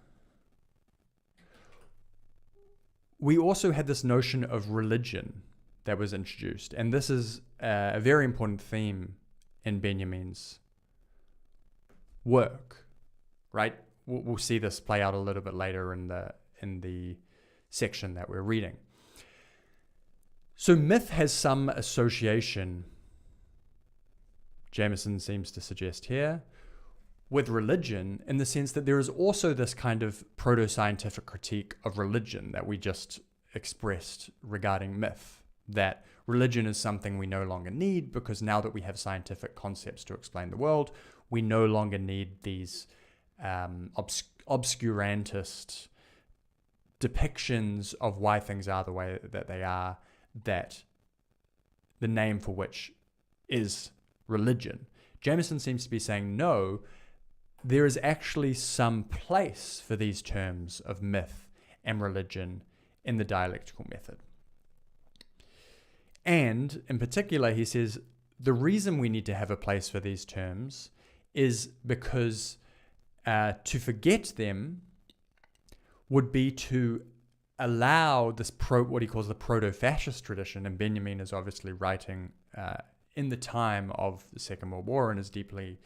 we also had this notion of religion that was introduced. And this is a very important theme in Benjamin's work, right? We'll see this play out a little bit later in the section that we're reading. So myth has some association, Jameson seems to suggest here, with religion, in the sense that there is also this kind of proto-scientific critique of religion that we just expressed regarding myth, that religion is something we no longer need because now that we have scientific concepts to explain the world, we no longer need these obscurantist depictions of why things are the way that they are, that the name for which is religion. Jameson seems to be saying, no, there is actually some place for these terms of myth and religion in the dialectical method. And in particular, he says, the reason we need to have a place for these terms is because to forget them would be to allow this what he calls the proto-fascist tradition, and Benjamin is obviously writing in the time of the Second World War and is deeply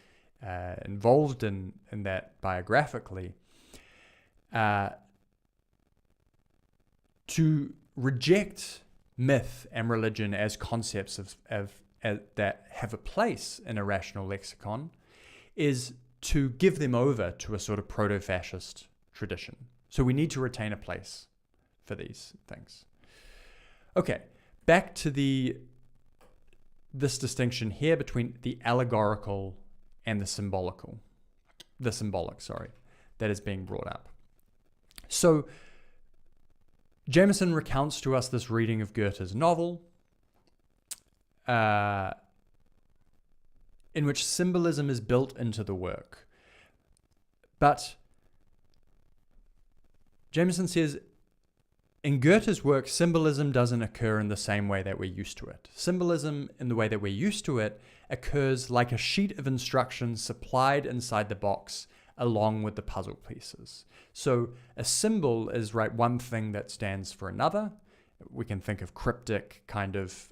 involved in that biographically, to reject myth and religion as concepts that have a place in a rational lexicon is to give them over to a sort of proto-fascist tradition. So we need to retain a place for these things. Okay, back to this distinction here between the allegorical and the symbolic, that is being brought up. So Jameson recounts to us this reading of Goethe's novel, in which symbolism is built into the work. But Jameson says, in Goethe's work, symbolism doesn't occur in the same way that we're used to it. Symbolism, in the way that we're used to it, occurs like a sheet of instructions supplied inside the box along with the puzzle pieces. So a symbol is one thing that stands for another. We can think of cryptic kind of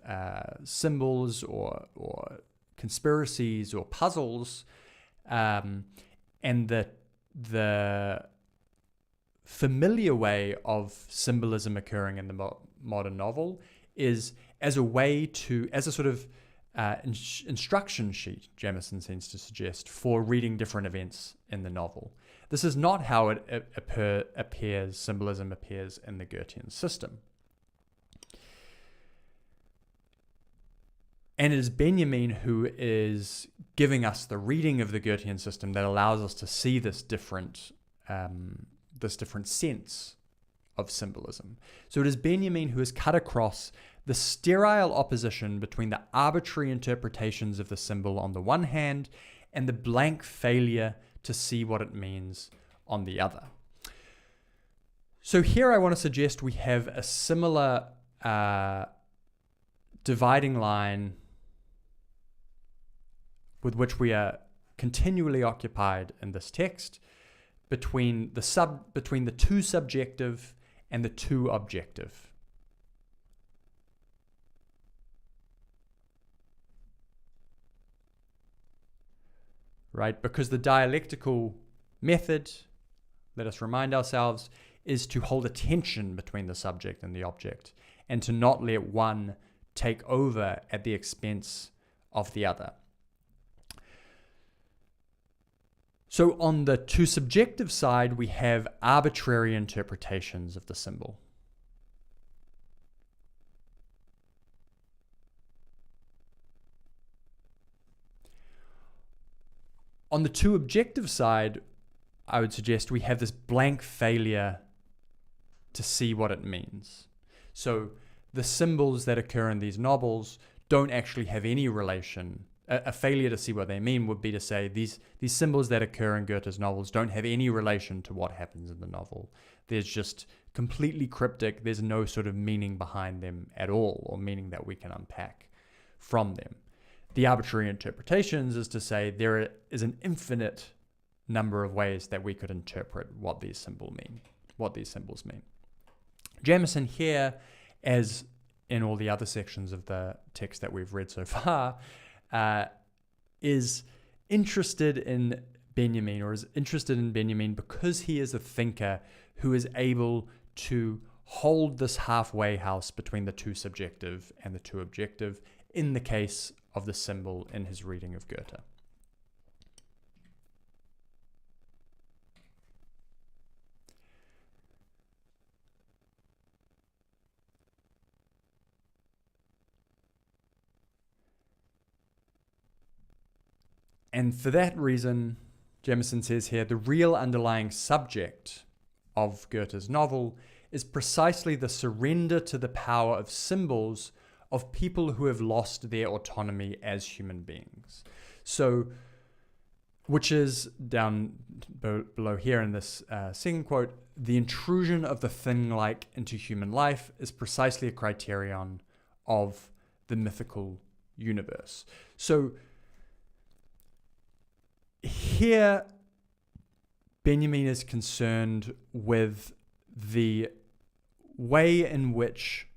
symbols or conspiracies or puzzles, and the familiar way of symbolism occurring in the modern novel is as a sort of instruction sheet, Jameson seems to suggest, for reading different events in the novel. This is not how symbolism appears in the Goethean system. And it is Benjamin who is giving us the reading of the Goethean system that allows us to see this different sense of symbolism. So it is Benjamin who has cut across the sterile opposition between the arbitrary interpretations of the symbol on the one hand and the blank failure to see what it means on the other. So here I want to suggest we have a similar dividing line with which we are continually occupied in this text, between the two subjective and the two objective. Right? Because the dialectical method, let us remind ourselves, is to hold a tension between the subject and the object, and to not let one take over at the expense of the other. So on the two subjective side, we have arbitrary interpretations of the symbol. On the two objective side, I would suggest we have this blank failure to see what it means. So the symbols that occur in these novels don't actually have any relation. A failure to see what they mean would be to say these symbols that occur in Goethe's novels don't have any relation to what happens in the novel. There's just completely cryptic. There's no sort of meaning behind them at all, or meaning that we can unpack from them. The arbitrary interpretations is to say there is an infinite number of ways that we could interpret what these symbols mean. Jameson here, as in all the other sections of the text that we've read so far, is interested in Benjamin because he is a thinker who is able to hold this halfway house between the two subjective and the two objective in the case of the symbol in his reading of Goethe. And for that reason, Jameson says here, the real underlying subject of Goethe's novel is precisely the surrender to the power of symbols of people who have lost their autonomy as human beings. So, which is down below here in this second quote, the intrusion of the thing-like into human life is precisely a criterion of the mythical universe. So here, Benjamin is concerned with the way in which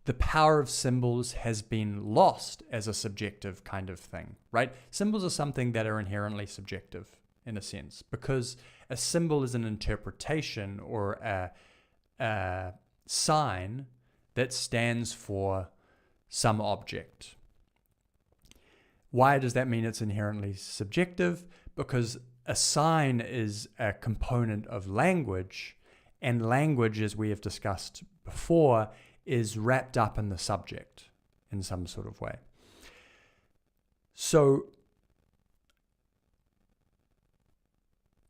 the power of symbols has been lost as a subjective kind of thing, right? Symbols are something that are inherently subjective in a sense, because a symbol is an interpretation or a sign that stands for some object. Why does that mean it's inherently subjective? Because a sign is a component of language, and language, as we have discussed before, is wrapped up in the subject in some sort of way. So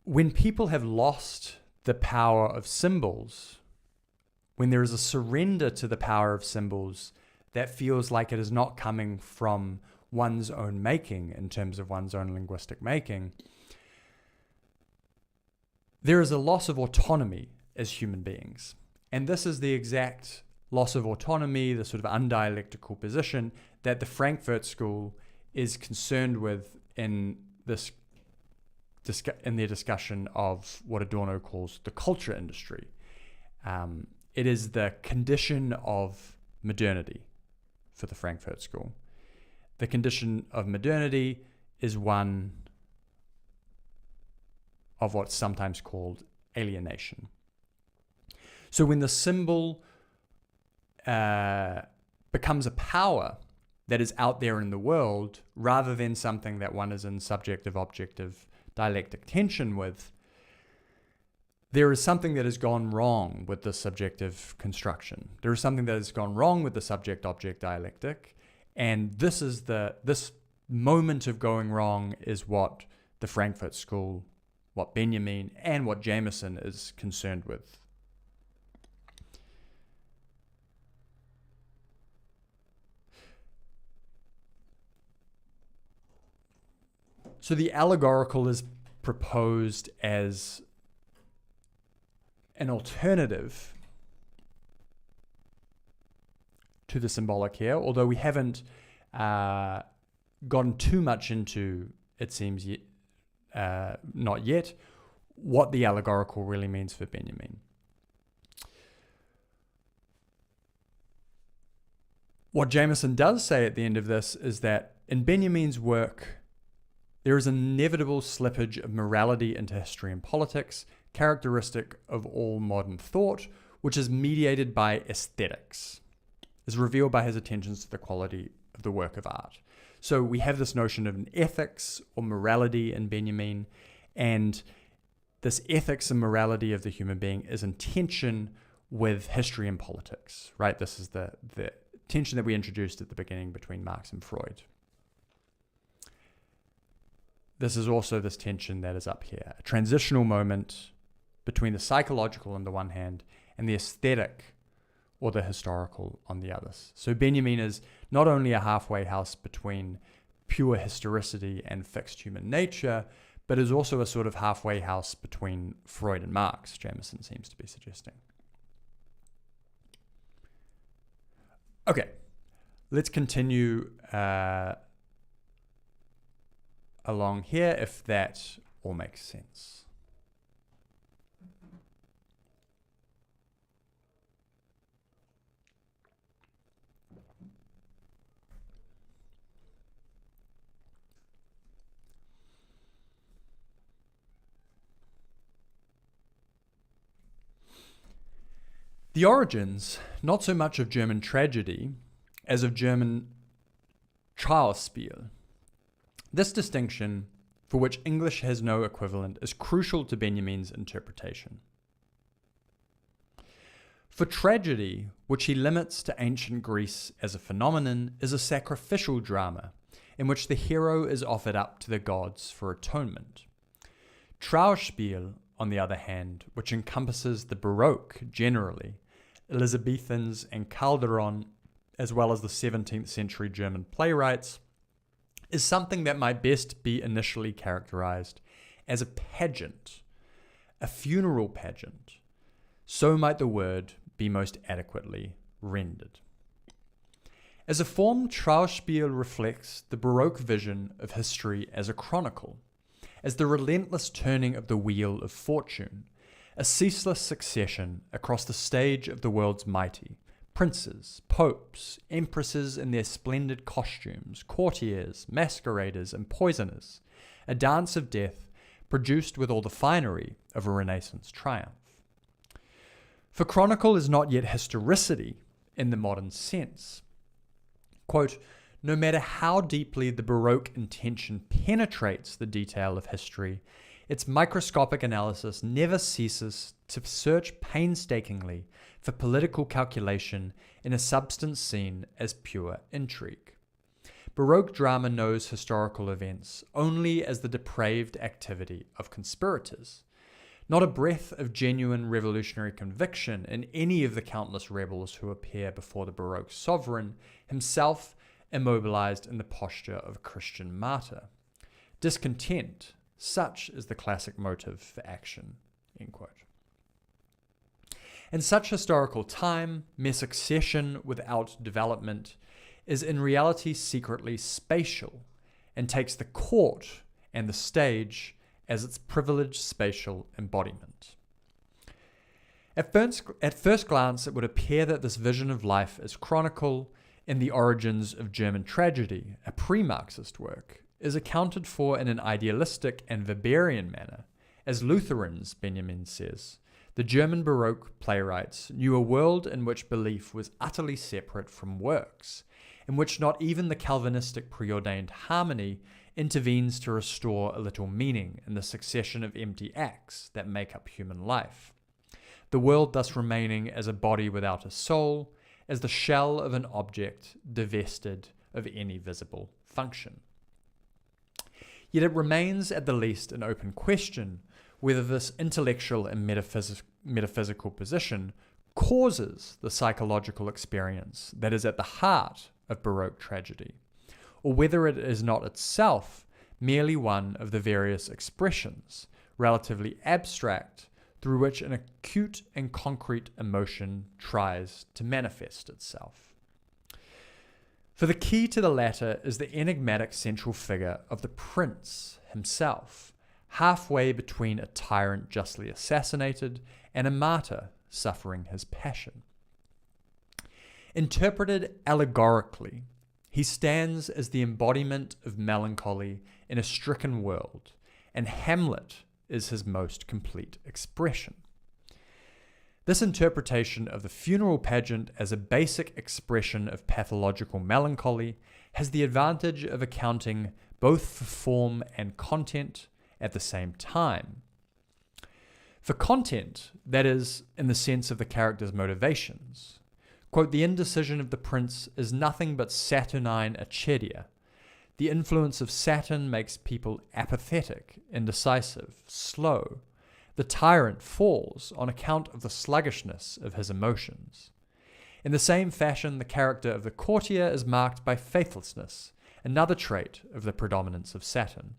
when people have lost the power of symbols, when there is a surrender to the power of symbols that feels like it is not coming from one's own making in terms of one's own linguistic making, there is a loss of autonomy as human beings. And this is the exact loss of autonomy, the sort of undialectical position that the Frankfurt School is concerned with in this in their discussion of what Adorno calls the culture industry. It is the condition of modernity for the Frankfurt School. The condition of modernity is one of what's sometimes called alienation. So when the symbol becomes a power that is out there in the world, rather than something that one is in subjective-objective dialectic tension with, there is something that has gone wrong with the subjective construction. There is something that has gone wrong with the subject-object dialectic, and this moment of going wrong is what the Frankfurt School, what Benjamin, and what Jameson is concerned with. So the allegorical is proposed as an alternative to the symbolic here, although we haven't gone too much into, it seems not yet, what the allegorical really means for Benjamin. What Jameson does say at the end of this is that in Benjamin's work, there is an inevitable slippage of morality into history and politics, characteristic of all modern thought, which is mediated by aesthetics, is revealed by his attentions to the quality of the work of art. So we have this notion of an ethics or morality in Benjamin, and this ethics and morality of the human being is in tension with history and politics, right? This is the tension that we introduced at the beginning between Marx and Freud. This is also this tension that is up here, a transitional moment between the psychological on the one hand and the aesthetic or the historical on the others. So Benjamin is not only a halfway house between pure historicity and fixed human nature, but is also a sort of halfway house between Freud and Marx, Jameson seems to be suggesting. Okay, let's continue along here, if that all makes sense. The origins, not so much of German tragedy as of German Trauerspiel. This distinction, for which English has no equivalent, is crucial to Benjamin's interpretation. For tragedy, which he limits to ancient Greece as a phenomenon, is a sacrificial drama in which the hero is offered up to the gods for atonement. Trauerspiel, on the other hand, which encompasses the Baroque generally, Elizabethans and Calderon, as well as the 17th century German playwrights, is something that might best be initially characterized as a pageant, a funeral pageant. So might the word be most adequately rendered. As a form, Trauspiel reflects the Baroque vision of history as a chronicle, as the relentless turning of the wheel of fortune, a ceaseless succession across the stage of the world's mighty, princes, popes, empresses in their splendid costumes, courtiers, masqueraders, and poisoners, a dance of death produced with all the finery of a Renaissance triumph. For chronicle is not yet historicity in the modern sense. Quote, no matter how deeply the Baroque intention penetrates the detail of history, its microscopic analysis never ceases to search painstakingly for political calculation in a substance seen as pure intrigue. Baroque drama knows historical events only as the depraved activity of conspirators, not a breath of genuine revolutionary conviction in any of the countless rebels who appear before the Baroque sovereign, himself immobilized in the posture of a Christian martyr. Discontent, such is the classic motive for action. End quote. In such historical time, mere succession without development is in reality secretly spatial and takes the court and the stage as its privileged spatial embodiment. At first glance, it would appear that this vision of life as chronicle in the origins of German tragedy, a pre-Marxist work, is accounted for in an idealistic and Weberian manner. As Lutherans, Benjamin says, the German Baroque playwrights knew a world in which belief was utterly separate from works, in which not even the Calvinistic preordained harmony intervenes to restore a little meaning in the succession of empty acts that make up human life. The world thus remaining as a body without a soul, as the shell of an object divested of any visible function. Yet it remains at the least an open question whether this intellectual and metaphysical position causes the psychological experience that is at the heart of Baroque tragedy, or whether it is not itself merely one of the various expressions, relatively abstract, through which an acute and concrete emotion tries to manifest itself. For the key to the latter is the enigmatic central figure of the prince himself, halfway between a tyrant justly assassinated and a martyr suffering his passion. Interpreted allegorically, he stands as the embodiment of melancholy in a stricken world, and Hamlet is his most complete expression. This interpretation of the funeral pageant as a basic expression of pathological melancholy has the advantage of accounting both for form and content at the same time. For content, that is, in the sense of the character's motivations, quote, the indecision of the prince is nothing but saturnine acedia. The influence of Saturn makes people apathetic, indecisive, slow. The tyrant falls on account of the sluggishness of his emotions. In the same fashion, the character of the courtier is marked by faithlessness, another trait of the predominance of Saturn.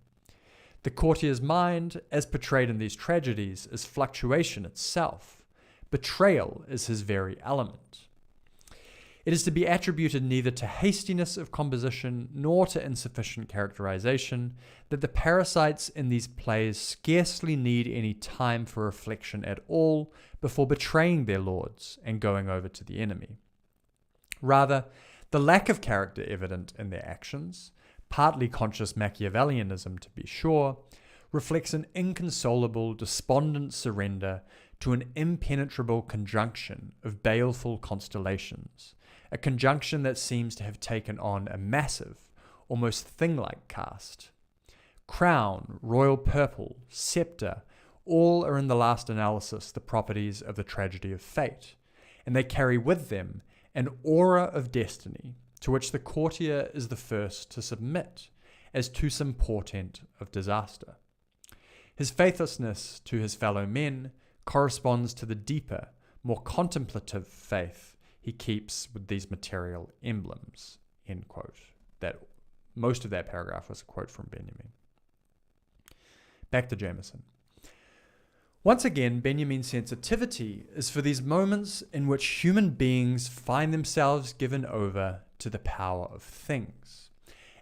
The courtier's mind, as portrayed in these tragedies, is fluctuation itself. Betrayal is his very element. It is to be attributed neither to hastiness of composition nor to insufficient characterization that the parasites in these plays scarcely need any time for reflection at all before betraying their lords and going over to the enemy. Rather, the lack of character evident in their actions, partly conscious Machiavellianism to be sure, reflects an inconsolable, despondent surrender to an impenetrable conjunction of baleful constellations, a conjunction that seems to have taken on a massive, almost thing-like cast. Crown, royal purple, scepter, all are in the last analysis the properties of the tragedy of fate, and they carry with them an aura of destiny to which the courtier is the first to submit as to some portent of disaster. His faithlessness to his fellow men corresponds to the deeper, more contemplative faith he keeps with these material emblems, end quote. That most of that paragraph was a quote from Benjamin. Back to Jameson. Once again, Benjamin's sensitivity is for these moments in which human beings find themselves given over to to the power of things.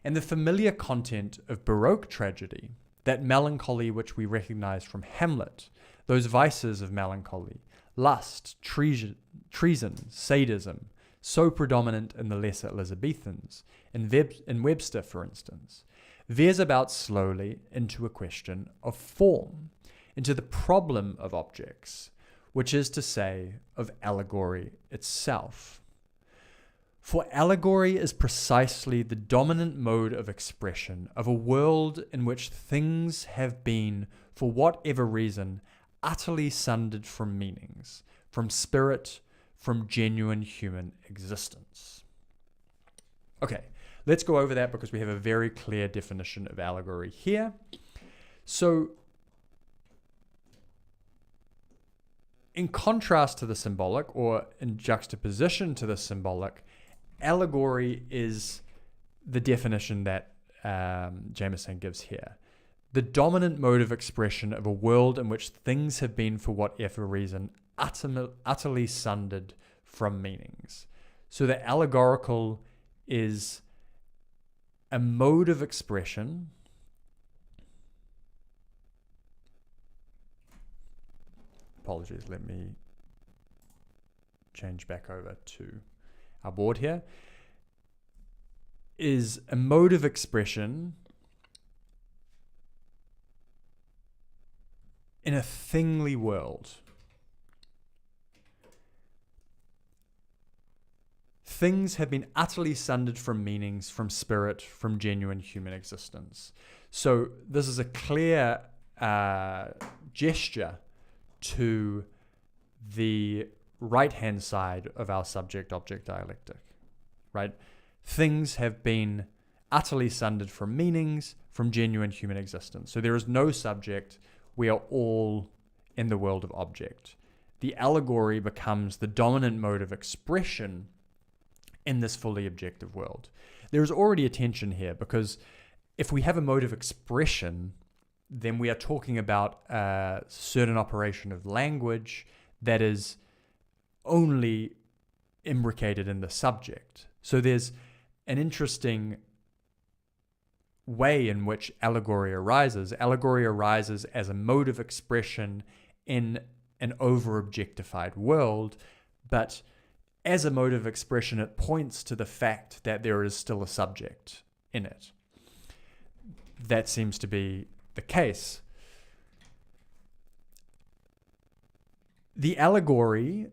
And the familiar content of Baroque tragedy, that melancholy which we recognize from Hamlet, those vices of melancholy, lust, treason, sadism, so predominant in the lesser Elizabethans, in Webster, for instance, veers about slowly into a question of form, into the problem of objects, which is to say, of allegory itself. For allegory is precisely the dominant mode of expression of a world in which things have been, for whatever reason, utterly sundered from meanings, from spirit, from genuine human existence. Okay, let's go over that because we have a very clear definition of allegory here. So, in contrast to the symbolic, or in juxtaposition to the symbolic, allegory is the definition that Jameson gives here. The dominant mode of expression of a world in which things have been, for whatever reason, utterly sundered from meanings. So the allegorical is a mode of expression apologies, let me change back over to our board here, is a mode of expression in a thingly world. Things have been utterly sundered from meanings, from spirit, from genuine human existence. So this is a clear gesture to the right-hand side of our subject-object dialectic, right? Things have been utterly sundered from meanings, from genuine human existence. So there is no subject. We are all in the world of object. The allegory becomes the dominant mode of expression in this fully objective world. There is already a tension here, because if we have a mode of expression, then we are talking about a certain operation of language that is only imbricated in the subject. So there's an interesting way in which allegory arises. Allegory arises as a mode of expression in an over-objectified world, but as a mode of expression, it points to the fact that there is still a subject in it. That seems to be the case. The allegory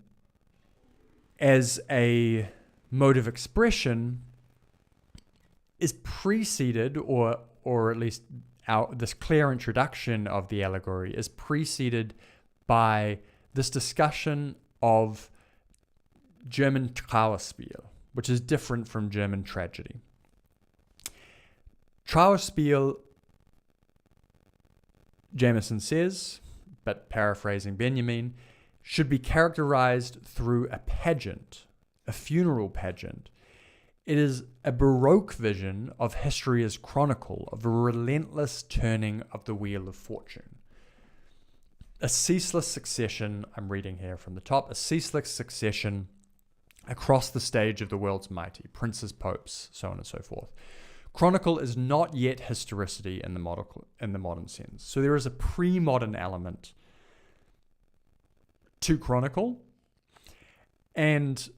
as a mode of expression is preceded, or at least this clear introduction of the allegory is preceded by this discussion of German Trauerspiel, which is different from German tragedy. Trauerspiel, Jameson says, but paraphrasing Benjamin, should be characterized through a pageant, a funeral pageant. It is a Baroque vision of history as chronicle, of a relentless turning of the wheel of fortune. A ceaseless succession, I'm reading here from the top, a ceaseless succession across the stage of the world's mighty, princes, popes, so on and so forth. Chronicle is not yet historicity in the modern sense. So there is a pre-modern element to chronicle, and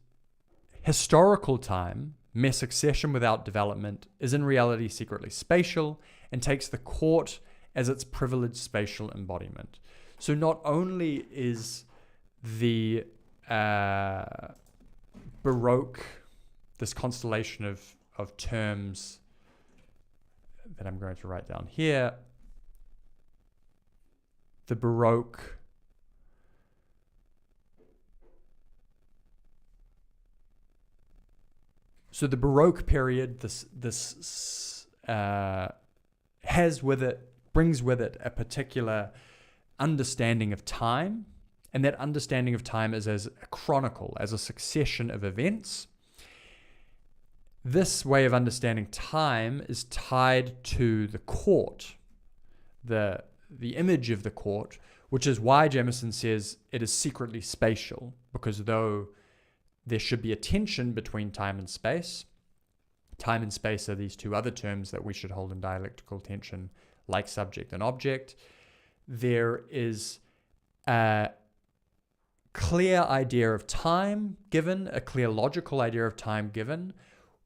historical time, mere succession without development, is in reality secretly spatial and takes the court as its privileged spatial embodiment. So not only is the Baroque, this constellation of terms that I'm going to write down here, the Baroque So the Baroque period, brings with it a particular understanding of time, and that understanding of time is as a chronicle, as a succession of events. This way of understanding time is tied to the court, the image of the court, which is why Jameson says it is secretly spatial, because though there should be a tension between time and space, Time and space are these two other terms that we should hold in dialectical tension, like subject and object. There is a clear idea of time given, a clear logical idea of time given,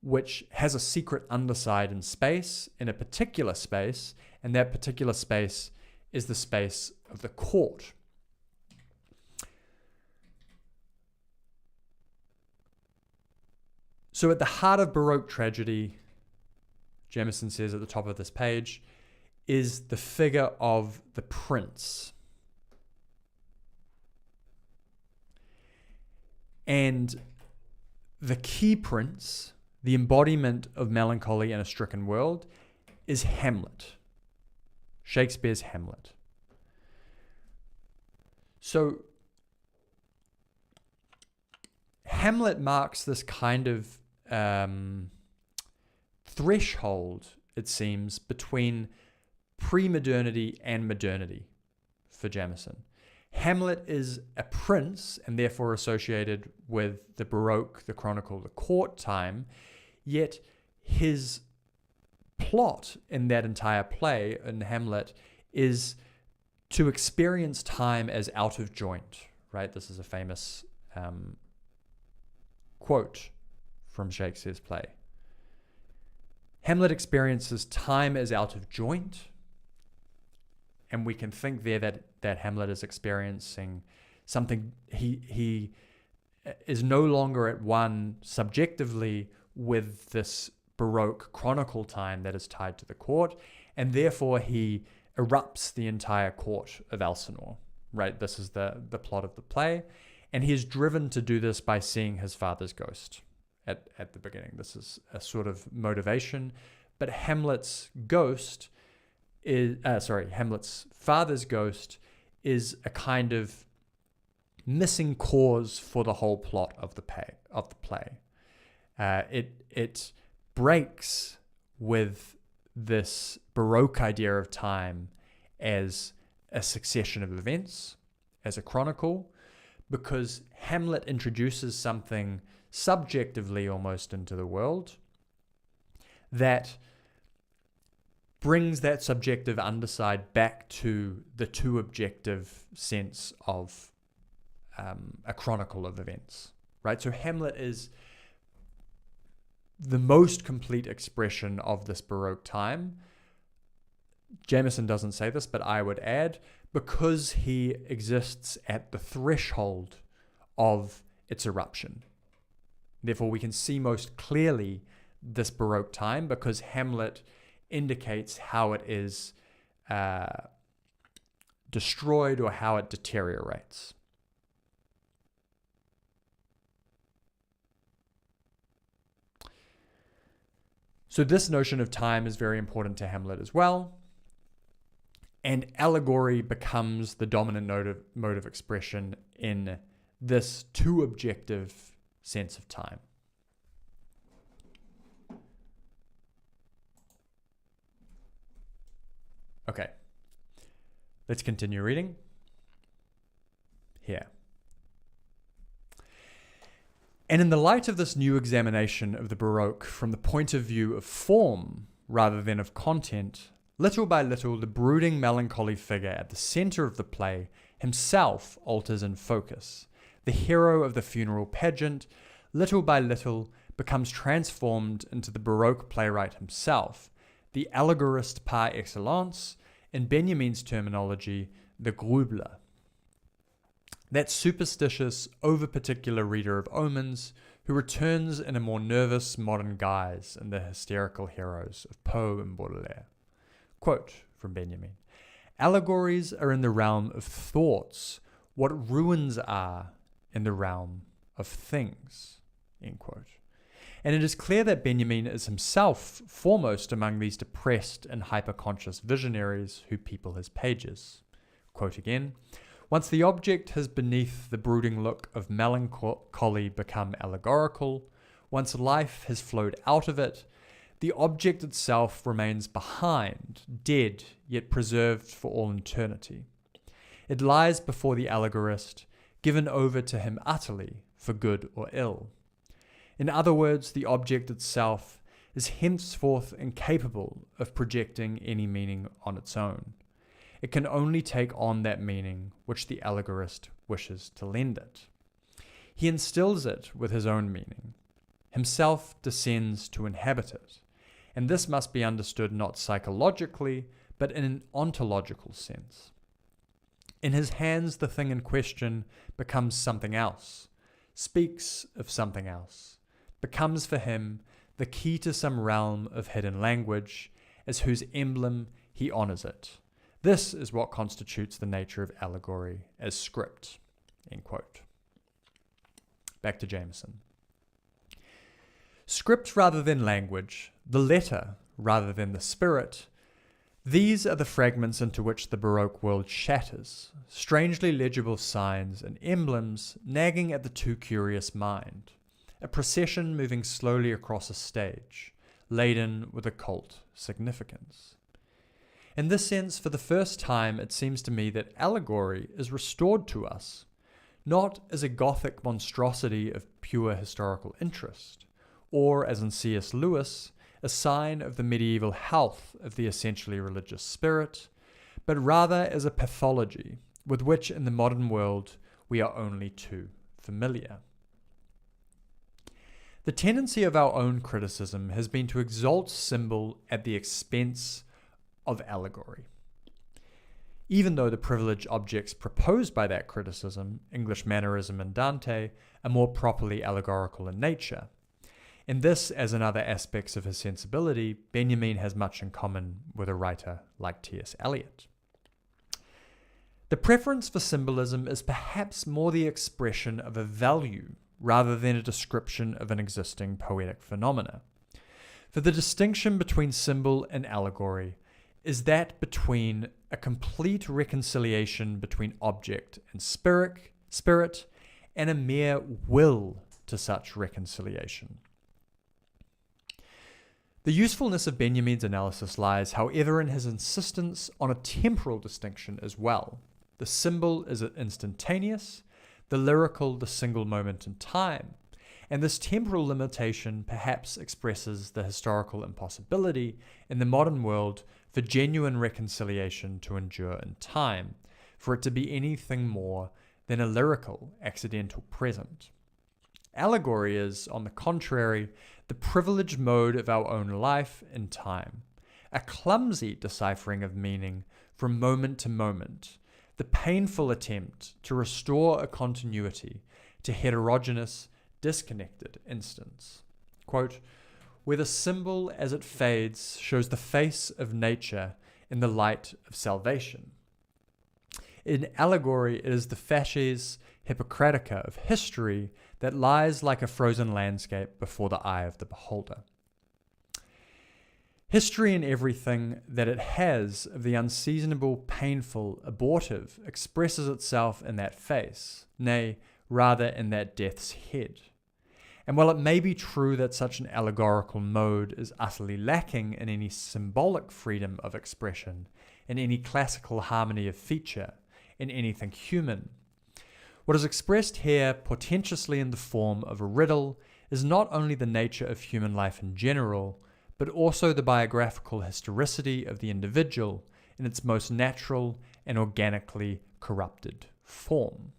which has a secret underside in space, in a particular space, and that particular space is the space of the court. So at the heart of Baroque tragedy, Jameson says at the top of this page, is the figure of the prince. And the key prince, the embodiment of melancholy in a stricken world, is Hamlet, Shakespeare's Hamlet. So Hamlet marks this kind of threshold, it seems, between pre-modernity and modernity for Jameson. Hamlet is a prince and therefore associated with the Baroque, the Chronicle, the court time, yet his plot in that entire play, in Hamlet, is to experience time as out of joint, right? This is a famous quote from Shakespeare's play. Hamlet experiences time as out of joint, and we can think there that Hamlet is experiencing something. He is no longer at one subjectively with this Baroque chronicle time that is tied to the court, and therefore he erupts the entire court of Elsinore, right? This is the plot of the play, and he is driven to do this by seeing his father's ghost at the beginning. This is a sort of motivation, but Hamlet's father's ghost is a kind of missing cause for the whole plot of the play. It breaks with this Baroque idea of time as a succession of events, as a chronicle, because Hamlet introduces something subjectively almost into the world that brings that subjective underside back to the too objective sense of a chronicle of events, right? So Hamlet is the most complete expression of this Baroque time. Jameson doesn't say this, but I would add, because he exists at the threshold of its eruption. Therefore, we can see most clearly this Baroque time because Hamlet indicates how it is destroyed or how it deteriorates. So this notion of time is very important to Hamlet as well. And allegory becomes the dominant mode of expression in this too objective sense of time. Okay, let's continue reading. Here. And in the light of this new examination of the Baroque from the point of view of form rather than of content, little by little the brooding melancholy figure at the center of the play himself alters in focus. The hero of the funeral pageant, little by little, becomes transformed into the Baroque playwright himself, the allegorist par excellence, in Benjamin's terminology, the Grübler. That superstitious, over-particular reader of omens who returns in a more nervous modern guise in the hysterical heroes of Poe and Baudelaire. Quote from Benjamin, "Allegories are in the realm of thoughts, what ruins are in the realm of things." End quote. And it is clear that Benjamin is himself foremost among these depressed and hyperconscious visionaries who people his pages. Quote again, "Once the object has beneath the brooding look of melancholy become allegorical, once life has flowed out of it, the object itself remains behind, dead, yet preserved for all eternity. It lies before the allegorist, given over to him utterly, for good or ill. In other words, the object itself is henceforth incapable of projecting any meaning on its own. It can only take on that meaning which the allegorist wishes to lend it. He instills it with his own meaning, himself descends to inhabit it, and this must be understood not psychologically, but in an ontological sense. In his hands the thing in question becomes something else, speaks of something else, becomes for him the key to some realm of hidden language, as whose emblem he honours it. This is what constitutes the nature of allegory as script. End quote. Back to Jameson. Script rather than language, the letter rather than the spirit, these are the fragments into which the Baroque world shatters, strangely legible signs and emblems nagging at the too curious mind, a procession moving slowly across a stage, laden with occult significance. In this sense, for the first time, it seems to me that allegory is restored to us, not as a Gothic monstrosity of pure historical interest, or, as in C.S. Lewis, a sign of the medieval health of the essentially religious spirit, but rather as a pathology with which in the modern world we are only too familiar. The tendency of our own criticism has been to exalt symbol at the expense of allegory. Even though the privileged objects proposed by that criticism, English mannerism and Dante, are more properly allegorical in nature. In this, as in other aspects of his sensibility, Benjamin has much in common with a writer like T.S. Eliot. The preference for symbolism is perhaps more the expression of a value rather than a description of an existing poetic phenomena. For the distinction between symbol and allegory is that between a complete reconciliation between object and spirit, and a mere will to such reconciliation. The usefulness of Benjamin's analysis lies, however, in his insistence on a temporal distinction as well. The symbol is instantaneous, the lyrical the single moment in time, and this temporal limitation perhaps expresses the historical impossibility in the modern world for genuine reconciliation to endure in time, for it to be anything more than a lyrical accidental present. Allegory is, on the contrary, the privileged mode of our own life in time, a clumsy deciphering of meaning from moment to moment, the painful attempt to restore a continuity to heterogeneous, disconnected instants. Quote, where the symbol as it fades shows the face of nature in the light of salvation. In allegory, it is the facies hippocratica of history that lies like a frozen landscape before the eye of the beholder. History in everything that it has of the unseasonable, painful, abortive expresses itself in that face, nay, rather in that death's head. And while it may be true that such an allegorical mode is utterly lacking in any symbolic freedom of expression, in any classical harmony of feature, in anything human, what is expressed here portentously in the form of a riddle is not only the nature of human life in general, but also the biographical historicity of the individual in its most natural and organically corrupted form.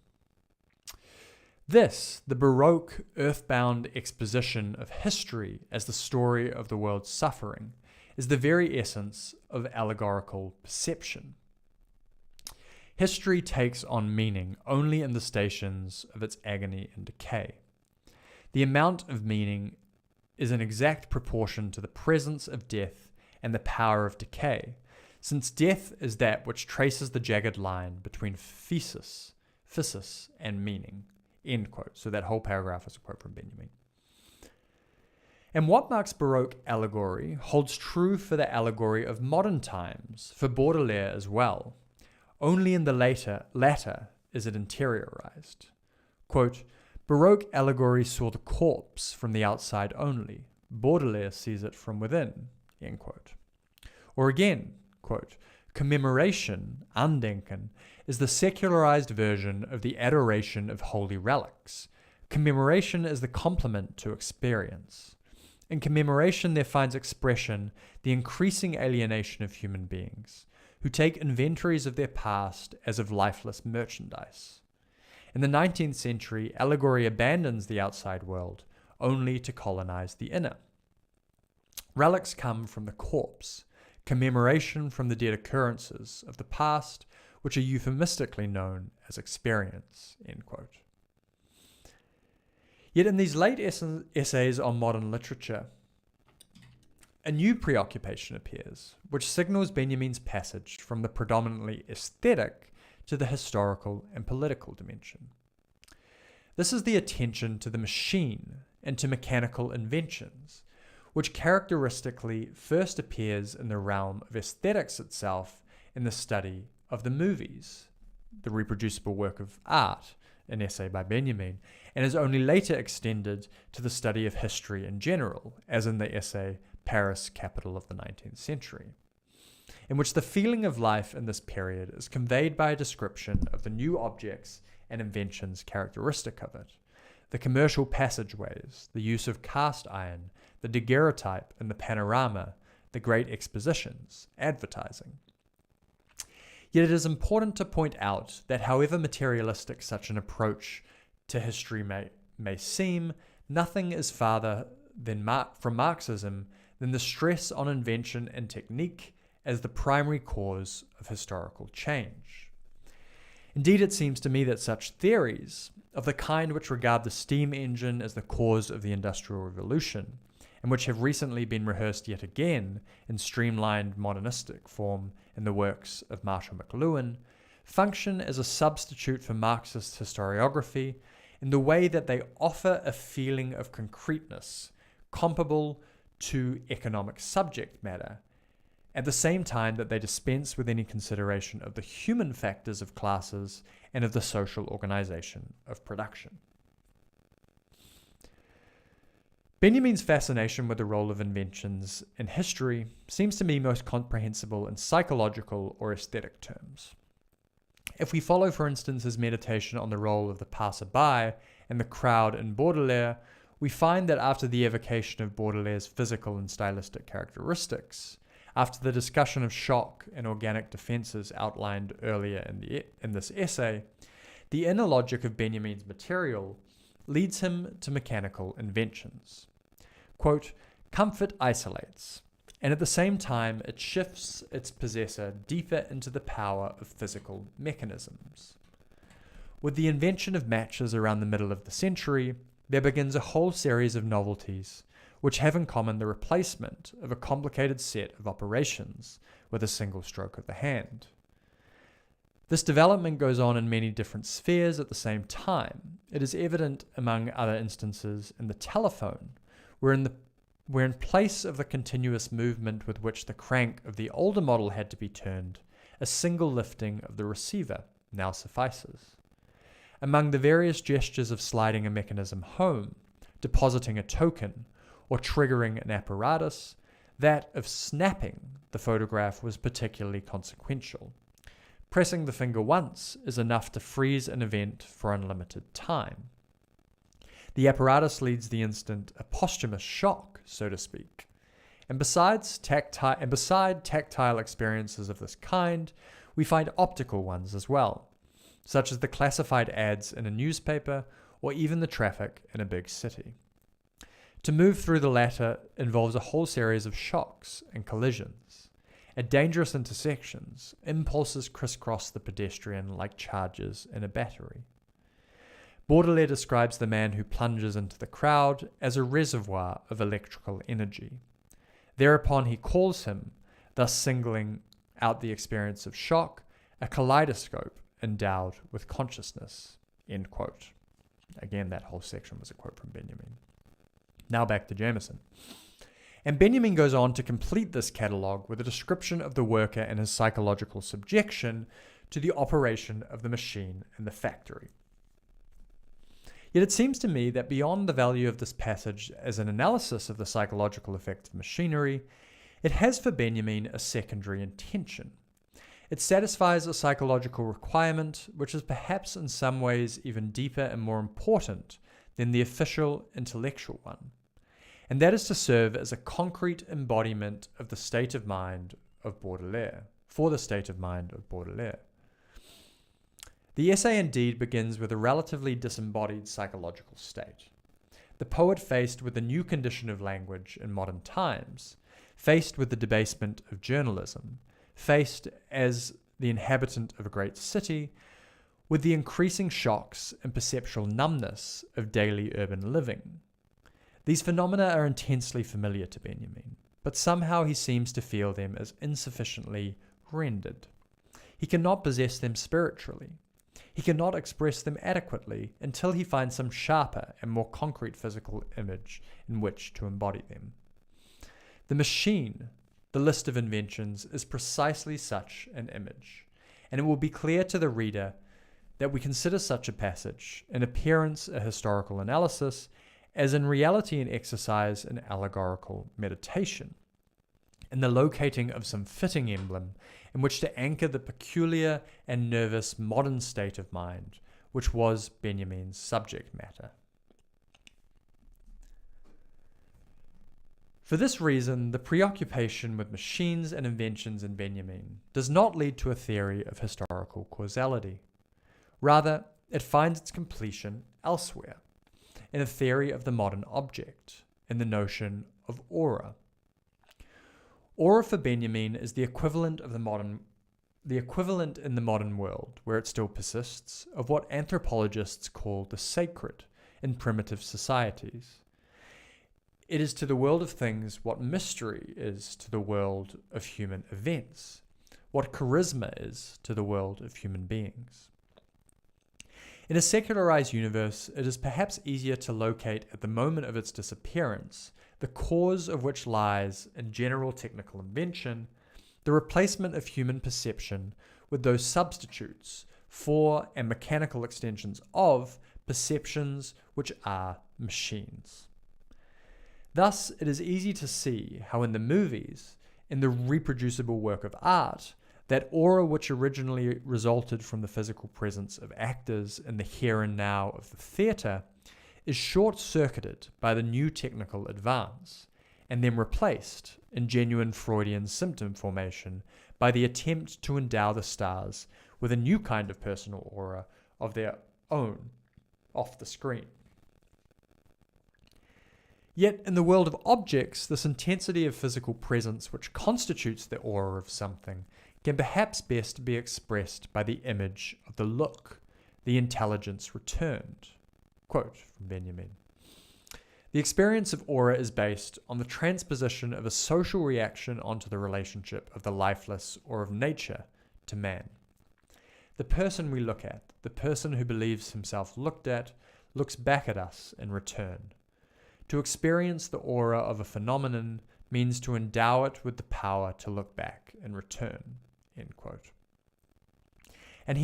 This, the Baroque earthbound exposition of history as the story of the world's suffering, is the very essence of allegorical perception. History takes on meaning only in the stations of its agony and decay. The amount of meaning is in exact proportion to the presence of death and the power of decay, since death is that which traces the jagged line between physis, and meaning. End quote. So that whole paragraph is a quote from Benjamin. And what marks Baroque allegory holds true for the allegory of modern times, for Baudelaire as well. Only in the latter is it interiorized. Quote, Baroque allegory saw the corpse from the outside only. Baudelaire sees it from within. End quote. Or again, quote, commemoration, Andenken, is the secularized version of the adoration of holy relics. Commemoration is the complement to experience. In commemoration, there finds expression the increasing alienation of human beings, who take inventories of their past as of lifeless merchandise. In the 19th century, allegory abandons the outside world only to colonize the inner. Relics come from the corpse, commemoration from the dead occurrences of the past, which are euphemistically known as experience. End quote. Yet in these late essays on modern literature, a new preoccupation appears, which signals Benjamin's passage from the predominantly aesthetic to the historical and political dimension. This is the attention to the machine and to mechanical inventions, which characteristically first appears in the realm of aesthetics itself in the study of the movies, the reproducible work of art, an essay by Benjamin, and is only later extended to the study of history in general, as in the essay Paris, Capital of the 19th Century, in which the feeling of life in this period is conveyed by a description of the new objects and inventions characteristic of it, the commercial passageways, the use of cast iron, the daguerreotype and the panorama, the great expositions, advertising. Yet it is important to point out that however materialistic such an approach to history may seem, nothing is farther from Marxism than the stress on invention and technique as the primary cause of historical change. Indeed, it seems to me that such theories, of the kind which regard the steam engine as the cause of the Industrial Revolution, and which have recently been rehearsed yet again in streamlined modernistic form in the works of Marshall McLuhan, function as a substitute for Marxist historiography in the way that they offer a feeling of concreteness comparable to economic subject matter, at the same time that they dispense with any consideration of the human factors of classes and of the social organization of production. Benjamin's fascination with the role of inventions in history seems to me most comprehensible in psychological or aesthetic terms. If we follow, for instance, his meditation on the role of the passerby and the crowd in Baudelaire, we find that after the evocation of Baudelaire's physical and stylistic characteristics, after the discussion of shock and organic defenses outlined earlier in this essay, the inner logic of Benjamin's material leads him to mechanical inventions. Quote, comfort isolates, and at the same time it shifts its possessor deeper into the power of physical mechanisms. With the invention of matches around the middle of the century, there begins a whole series of novelties which have in common the replacement of a complicated set of operations with a single stroke of the hand. This development goes on in many different spheres at the same time. It is evident, among other instances, in the telephone, where in place of the continuous movement with which the crank of the older model had to be turned, a single lifting of the receiver now suffices. Among the various gestures of sliding a mechanism home, depositing a token, or triggering an apparatus, that of snapping the photograph was particularly consequential. Pressing the finger once is enough to freeze an event for unlimited time. The apparatus leads the instant a posthumous shock, so to speak. And beside tactile experiences of this kind, we find optical ones as well, such as the classified ads in a newspaper or even the traffic in a big city. To move through the latter involves a whole series of shocks and collisions. At dangerous intersections, impulses crisscross the pedestrian like charges in a battery. Baudelaire describes the man who plunges into the crowd as a reservoir of electrical energy. Thereupon he calls him, thus singling out the experience of shock, a kaleidoscope endowed with consciousness. End quote. Again, that whole section was a quote from Benjamin. Now back to Jameson. And Benjamin goes on to complete this catalogue with a description of the worker and his psychological subjection to the operation of the machine in the factory. Yet it seems to me that beyond the value of this passage as an analysis of the psychological effect of machinery, it has for Benjamin a secondary intention. It satisfies a psychological requirement which is perhaps in some ways even deeper and more important than the official intellectual one. and that is to serve as a concrete embodiment of the state of mind of Baudelaire, for the state of mind of Baudelaire. The essay indeed begins with a relatively disembodied psychological state. The poet, faced with the new condition of language in modern times, faced with the debasement of journalism, faced as the inhabitant of a great city, with the increasing shocks and perceptual numbness of daily urban living. These phenomena are intensely familiar to Benjamin, but somehow he seems to feel them as insufficiently rendered. He cannot possess them spiritually. He cannot express them adequately until he finds some sharper and more concrete physical image in which to embody them. The machine, the list of inventions, is precisely such an image, and it will be clear to the reader that we consider such a passage, in appearance a historical analysis, as in reality an exercise in allegorical meditation, in the locating of some fitting emblem in which to anchor the peculiar and nervous modern state of mind, which was Benjamin's subject matter. For this reason, the preoccupation with machines and inventions in Benjamin does not lead to a theory of historical causality. Rather, it finds its completion elsewhere, in a theory of the modern object, in the notion of aura. Aura for Benjamin is the equivalent in the modern world, where it still persists, of what anthropologists call the sacred in primitive societies. It is to the world of things what mystery is to the world of human events, what charisma is to the world of human beings. In a secularized universe, it is perhaps easier to locate at the moment of its disappearance, the cause of which lies in general technical invention, the replacement of human perception with those substitutes for and mechanical extensions of perceptions which are machines. Thus, it is easy to see how in the movies, in the reproducible work of art, that aura which originally resulted from the physical presence of actors in the here and now of the theatre is short-circuited by the new technical advance, and then replaced, in genuine Freudian symptom formation, by the attempt to endow the stars with a new kind of personal aura of their own off the screen. Yet in the world of objects, this intensity of physical presence which constitutes the aura of something can perhaps best be expressed by the image of the look, the intelligence returned. Quote from Benjamin. The experience of aura is based on the transposition of a social reaction onto the relationship of the lifeless or of nature to man. The person we look at, the person who believes himself looked at, looks back at us in return. To experience the aura of a phenomenon means to endow it with the power to look back in return. End quote. And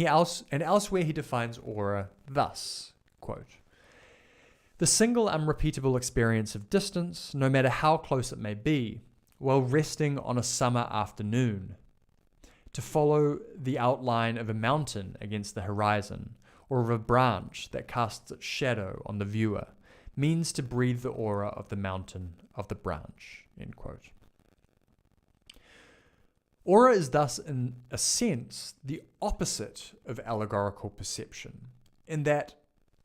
elsewhere he defines aura thus, quote, the single unrepeatable experience of distance, no matter how close it may be, while resting on a summer afternoon, to follow the outline of a mountain against the horizon, or of a branch that casts its shadow on the viewer, means to breathe the aura of the mountain of the branch. End quote. Aura is thus, in a sense, the opposite of allegorical perception, in that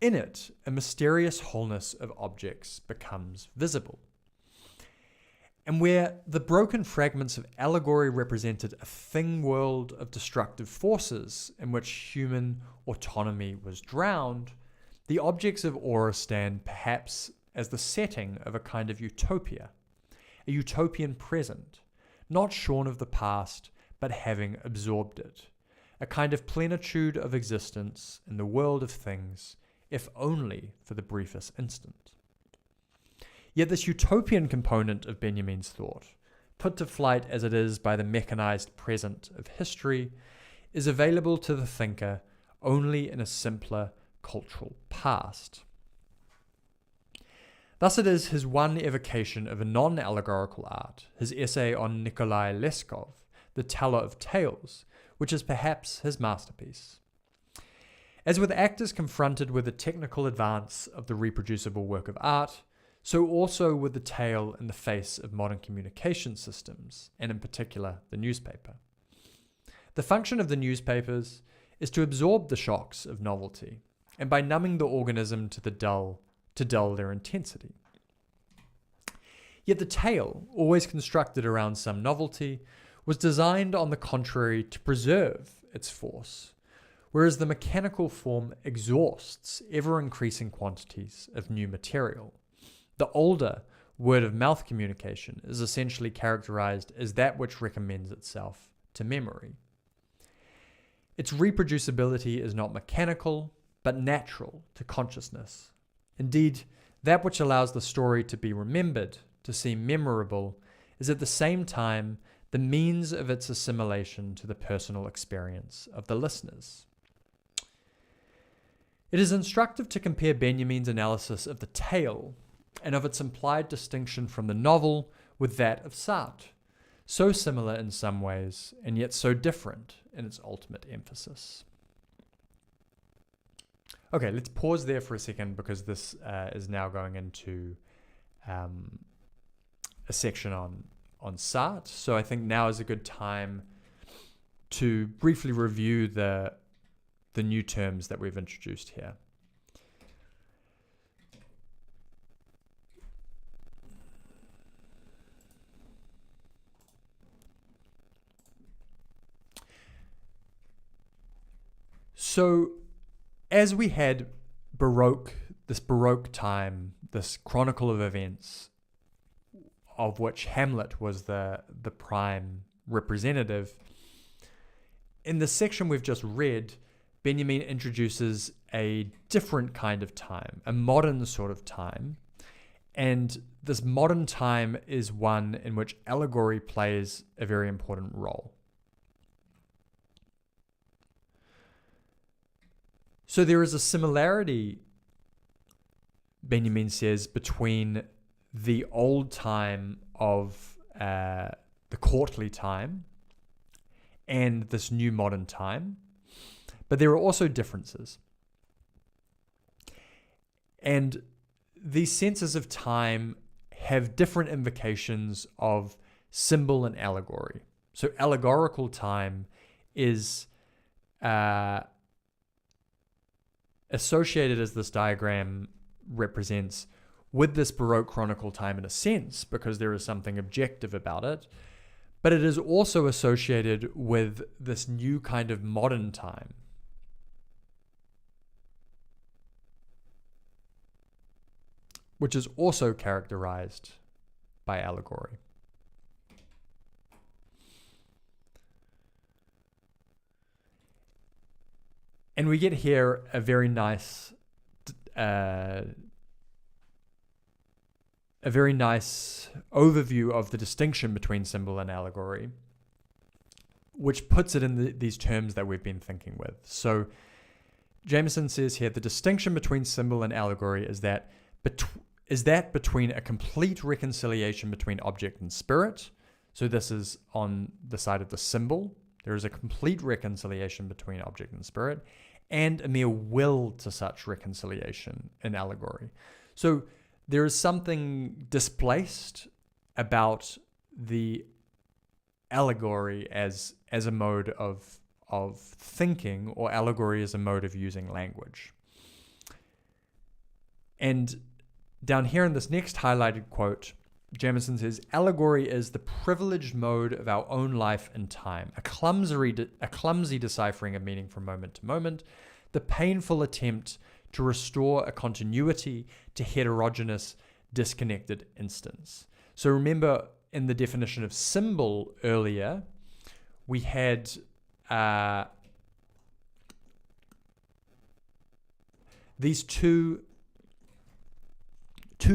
in it a mysterious wholeness of objects becomes visible. And where the broken fragments of allegory represented a thing world of destructive forces in which human autonomy was drowned, the objects of aura stand perhaps as the setting of a kind of utopia, a utopian present, not shorn of the past, but having absorbed it, a kind of plenitude of existence in the world of things, if only for the briefest instant. Yet this utopian component of Benjamin's thought, put to flight as it is by the mechanized present of history, is available to the thinker only in a simpler cultural past. Thus it is his one evocation of a non-allegorical art, his essay on Nikolai Leskov, the teller of tales, which is perhaps his masterpiece. As with actors confronted with the technical advance of the reproducible work of art, So also with the tale in the face of modern communication systems, and in particular the newspaper. The function of the newspapers is to absorb the shocks of novelty, and by numbing the organism to dull their intensity. Yet the tale, always constructed around some novelty, was designed on the contrary to preserve its force, whereas the mechanical form exhausts ever-increasing quantities of new material. The older word-of-mouth communication is essentially characterized as that which recommends itself to memory. Its reproducibility is not mechanical, but natural to consciousness. Indeed, that which allows the story to be remembered, to seem memorable, is at the same time the means of its assimilation to the personal experience of the listeners. It is instructive to compare Benjamin's analysis of the tale and of its implied distinction from the novel with that of Sartre, so similar in some ways and yet so different in its ultimate emphasis. Okay, let's pause there for a second because this is now going into a section on Sartre. So I think now is a good time to briefly review the new terms that we've introduced here. So as we had this Baroque time, this chronicle of events of which Hamlet was the prime representative, in the section we've just read, Benjamin introduces a different kind of time, a modern sort of time. And this modern time is one in which allegory plays a very important role. So there is a similarity, Benjamin says, between the old time of the courtly time and this new modern time. But there are also differences. And these senses of time have different invocations of symbol and allegory. So allegorical time is associated, as this diagram represents, with this Baroque chronicle time in a sense, because there is something objective about it. But it is also associated with this new kind of modern time. Which is also characterized by allegory. And we get here a very nice overview of the distinction between symbol and allegory, which puts it in these terms that we've been thinking with. So Jameson says here, the distinction between symbol and allegory is that between a complete reconciliation between object and spirit. So this is on the side of the symbol. There is a complete reconciliation between object and spirit, and a mere will to such reconciliation in allegory. So there is something displaced about the allegory as a mode of thinking, or allegory as a mode of using language. And down here in this next highlighted quote, Jameson says, allegory is the privileged mode of our own life and time, a clumsy deciphering of meaning from moment to moment, the painful attempt to restore a continuity to heterogeneous, disconnected instants. So remember, in the definition of symbol earlier, we had these two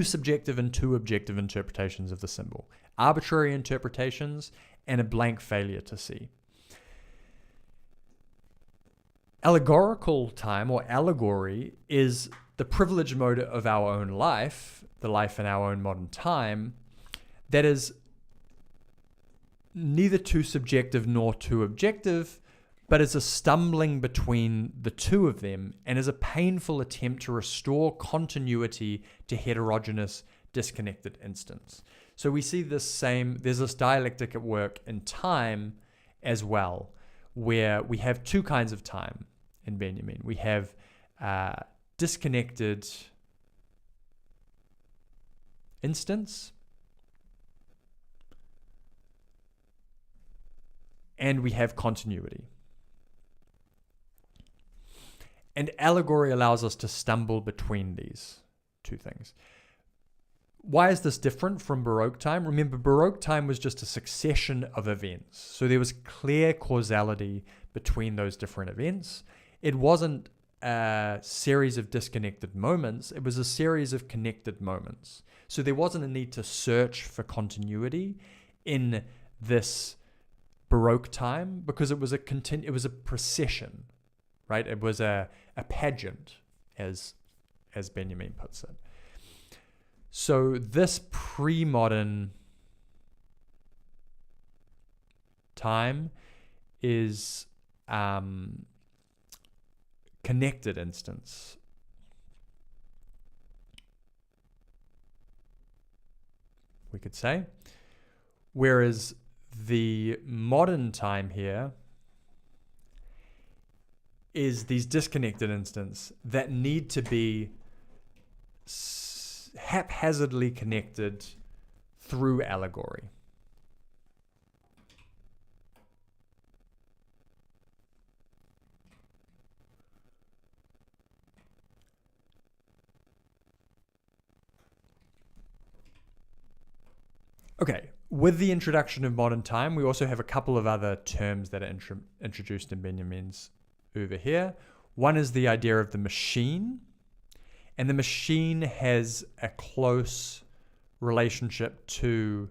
subjective and two objective interpretations of the symbol, arbitrary interpretations and a blank failure to see. Allegorical time, or allegory, is the privileged mode of our own life, the life in our own modern time, that is neither too subjective nor too objective, but is a stumbling between the two of them, and is a painful attempt to restore continuity to heterogeneous, disconnected instance. So we see there's this dialectic at work in time as well, where we have two kinds of time in Benjamin. We have disconnected instance, and we have continuity. And allegory allows us to stumble between these two things. Why is this different from Baroque time? Remember, Baroque time was just a succession of events. So there was clear causality between those different events. It wasn't a series of disconnected moments. It was a series of connected moments. So there wasn't a need to search for continuity in this Baroque time because it was a procession, right? It was a pageant, as Benjamin puts it. So this pre-modern time is connected instance. We could say. Whereas the modern time here is these disconnected instances that need to be haphazardly connected through allegory. Okay, with the introduction of modern time, we also have a couple of other terms that are introduced in Benjamin's over here. One is the idea of the machine, and the machine has a close relationship to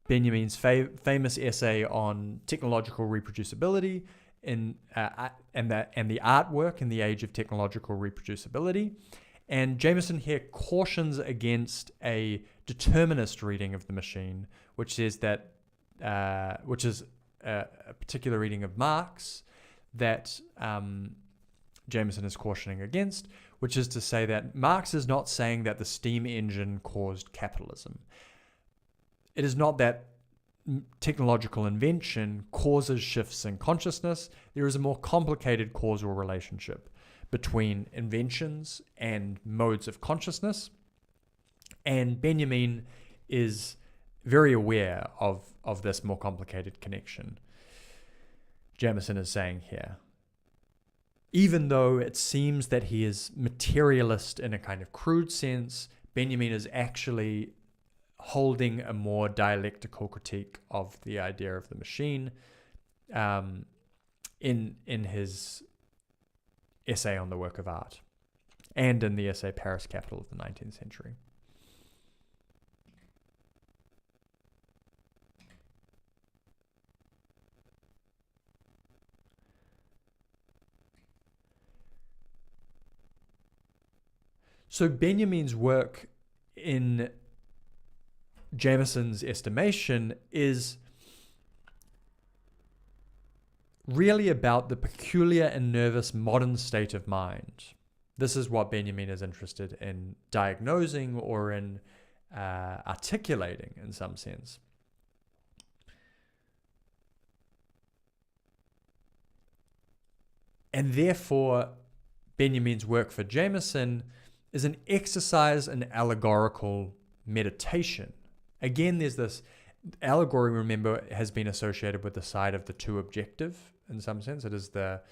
Benjamin's famous essay on technological reproducibility and the artwork in the age of technological reproducibility. And Jameson here cautions against a determinist reading of the machine, which says that, which is a particular reading of Marx that Jameson is cautioning against, which is to say that Marx is not saying that the steam engine caused capitalism. It is not that technological invention causes shifts in consciousness. There is a more complicated causal relationship between inventions and modes of consciousness. And Benjamin is very aware of this more complicated connection. Jameson is saying here, even though it seems that he is materialist in a kind of crude sense, Benjamin is actually holding a more dialectical critique of the idea of the machine in his essay on the work of art and in the essay Paris, Capital of the 19th Century. So Benjamin's work, in Jameson's estimation, is really about the peculiar and nervous modern state of mind. This is what Benjamin is interested in diagnosing or in articulating in some sense. And therefore, Benjamin's work for Jameson is an exercise in allegorical meditation. Again, there's this allegory, remember, has been associated with the side of the two objective in some sense. It is the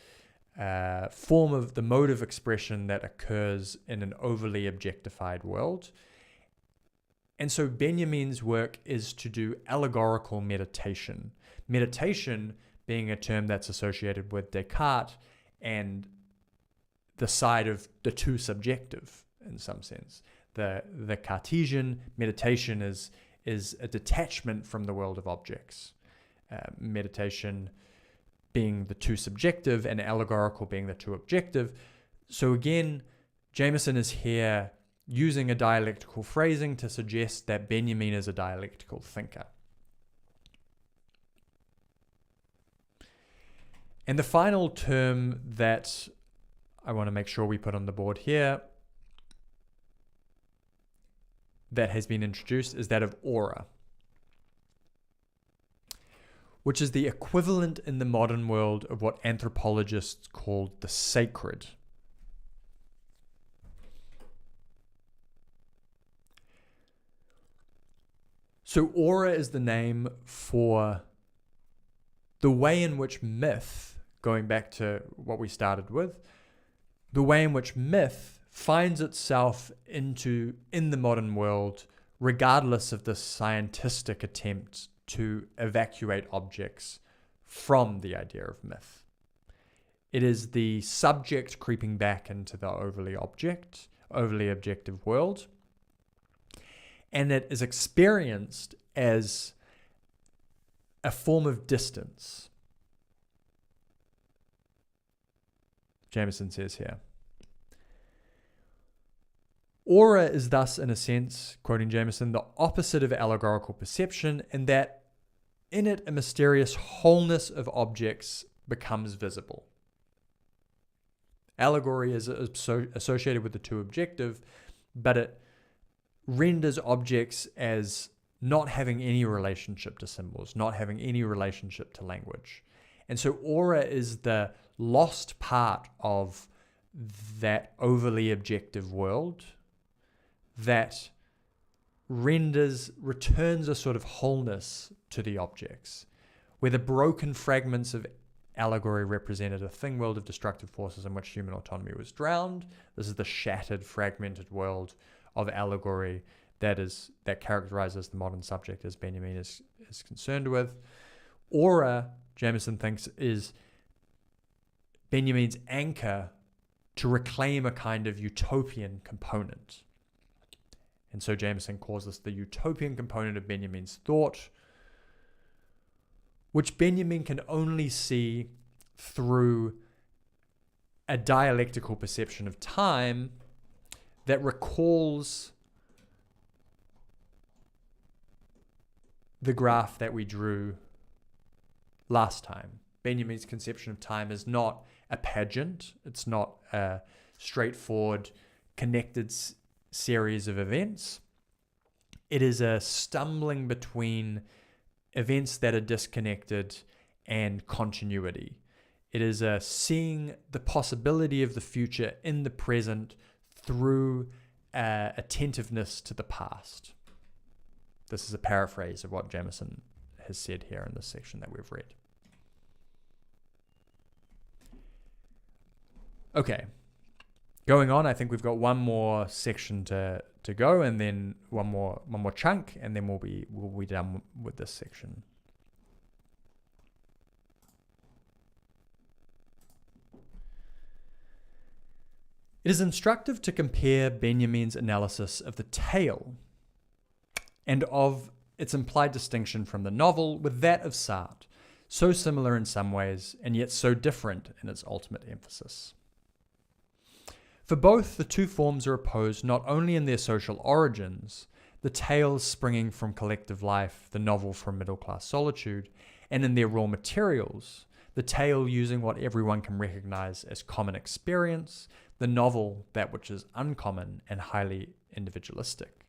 form of the mode of expression that occurs in an overly objectified world. And so Benjamin's work is to do allegorical meditation. Meditation being a term that's associated with Descartes and the side of the two subjective in some sense. The Cartesian meditation is a detachment from the world of objects. Meditation being the two subjective and allegorical being the two objective. So again, Jameson is here using a dialectical phrasing to suggest that Benjamin is a dialectical thinker. And the final term that I want to make sure we put on the board here that has been introduced is that of aura, which is the equivalent in the modern world of what anthropologists call the sacred. So aura is the name for the way in which myth, going back to what we started with, the way in which myth finds itself in the modern world, regardless of the scientistic attempt to evacuate objects from the idea of myth. It is the subject creeping back into the overly objective world, and it is experienced as a form of distance. Jameson says here. Aura is thus, in a sense, quoting Jameson, the opposite of allegorical perception, in that in it a mysterious wholeness of objects becomes visible. Allegory is associated with the two objective, but it renders objects as not having any relationship to symbols, not having any relationship to language. And so aura is the lost part of that overly objective world that returns a sort of wholeness to the objects, where the broken fragments of allegory represented a thing world of destructive forces in which human autonomy was drowned. This is the shattered, fragmented world of allegory that characterizes the modern subject as Benjamin is concerned with. Aura, Jameson thinks, is Benjamin's anchor to reclaim a kind of utopian component. And so Jameson calls this the utopian component of Benjamin's thought, which Benjamin can only see through a dialectical perception of time that recalls the graph that we drew last time. Benjamin's conception of time is not a pageant. It's not a straightforward, connected series of events. It is a stumbling between events that are disconnected and continuity. It is a seeing the possibility of the future in the present through attentiveness to the past. This is a paraphrase of what Jameson has said here in this section that we've read. Okay, going on, I think we've got one more section to go, and then one more chunk, and then we'll be done with this section. It is instructive to compare Benjamin's analysis of the tale and of its implied distinction from the novel with that of Sartre, so similar in some ways and yet so different in its ultimate emphasis. For both, the two forms are opposed not only in their social origins, the tale springing from collective life, the novel from middle-class solitude, and in their raw materials, the tale using what everyone can recognize as common experience, the novel that which is uncommon and highly individualistic,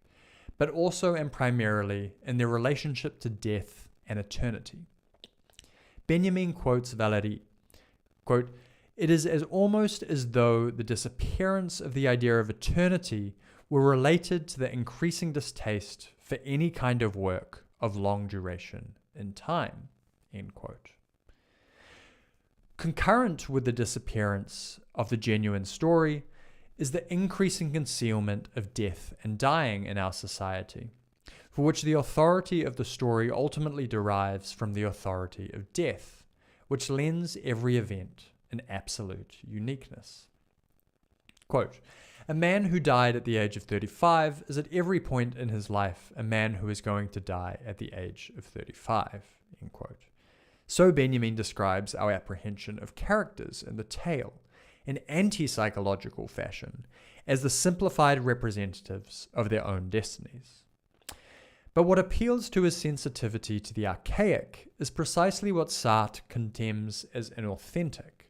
but also and primarily in their relationship to death and eternity. Benjamin quotes Valéry, quote, "It is almost as though the disappearance of the idea of eternity were related to the increasing distaste for any kind of work of long duration in time," end quote. Concurrent with the disappearance of the genuine story is the increasing concealment of death and dying in our society, for which the authority of the story ultimately derives from the authority of death, which lends every event an absolute uniqueness. Quote, "A man who died at the age of 35 is at every point in his life a man who is going to die at the age of 35, end quote. So Benjamin describes our apprehension of characters in the tale, in anti-psychological fashion, as the simplified representatives of their own destinies. But what appeals to his sensitivity to the archaic is precisely what Sartre condemns as inauthentic,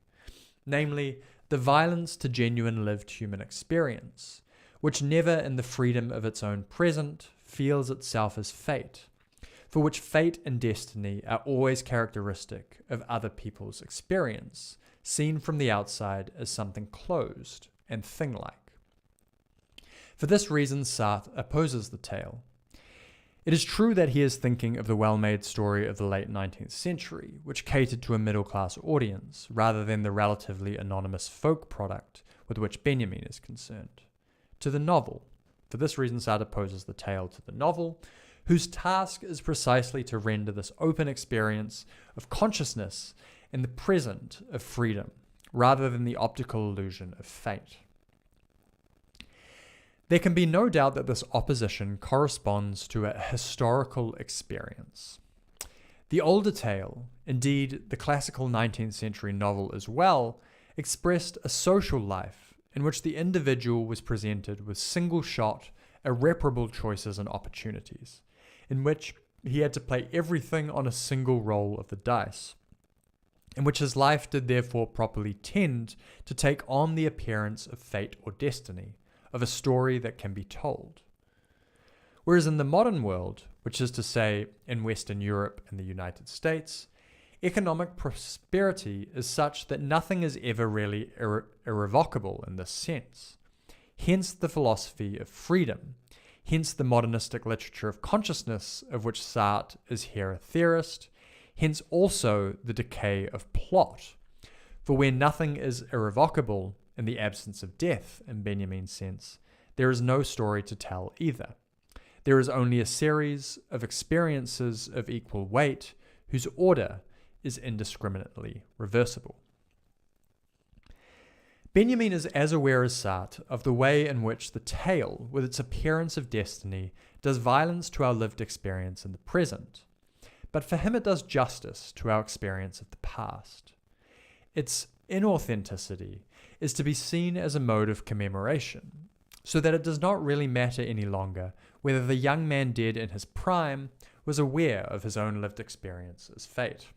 namely, the violence to genuine lived human experience, which never in the freedom of its own present feels itself as fate, for which fate and destiny are always characteristic of other people's experience, seen from the outside as something closed and thing-like. For this reason, Sartre opposes the tale. It is true that he is thinking of the well-made story of the late 19th century, which catered to a middle-class audience, rather than the relatively anonymous folk product with which Benjamin is concerned. To the novel. For this reason, Sartre opposes the tale to the novel, whose task is precisely to render this open experience of consciousness in the present of freedom, rather than the optical illusion of fate. There can be no doubt that this opposition corresponds to a historical experience. The older tale, indeed the classical 19th century novel as well, expressed a social life in which the individual was presented with single-shot, irreparable choices and opportunities, in which he had to play everything on a single roll of the dice, in which his life did therefore properly tend to take on the appearance of fate or destiny, of a story that can be told. Whereas in the modern world, which is to say in Western Europe and the United States, economic prosperity is such that nothing is ever really irrevocable in this sense. Hence the philosophy of freedom, hence the modernistic literature of consciousness of which Sartre is here a theorist, hence also the decay of plot. For where nothing is irrevocable, in the absence of death, in Benjamin's sense, there is no story to tell either. There is only a series of experiences of equal weight whose order is indiscriminately reversible. Benjamin is as aware as Sartre of the way in which the tale, with its appearance of destiny, does violence to our lived experience in the present. But for him it does justice to our experience of the past. Its inauthenticity is to be seen as a mode of commemoration, so that it does not really matter any longer whether the young man dead in his prime was aware of his own lived experience as fate.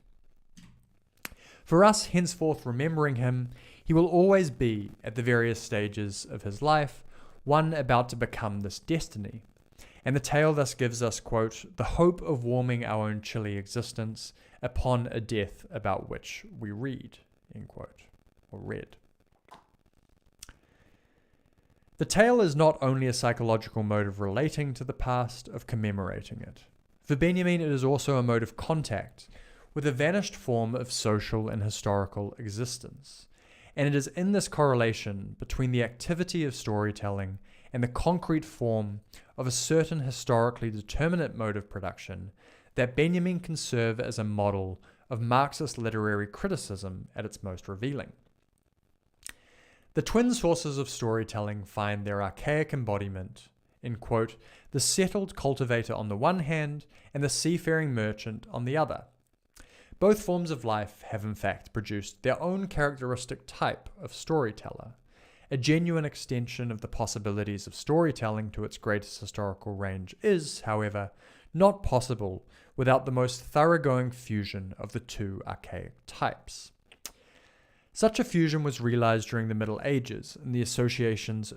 For us, henceforth remembering him, he will always be, at the various stages of his life, one about to become this destiny, and the tale thus gives us, quote, the hope of warming our own chilly existence upon a death about which we read, end quote, or read. The tale is not only a psychological mode of relating to the past, of commemorating it. For Benjamin, it is also a mode of contact with a vanished form of social and historical existence. And it is in this correlation between the activity of storytelling and the concrete form of a certain historically determinate mode of production that Benjamin can serve as a model of Marxist literary criticism at its most revealing. The twin sources of storytelling find their archaic embodiment in, quote, the settled cultivator on the one hand and the seafaring merchant on the other. Both forms of life have in fact produced their own characteristic type of storyteller. A genuine extension of the possibilities of storytelling to its greatest historical range is, however, not possible without the most thoroughgoing fusion of the two archaic types. Such a fusion was realized during the Middle Ages in the associations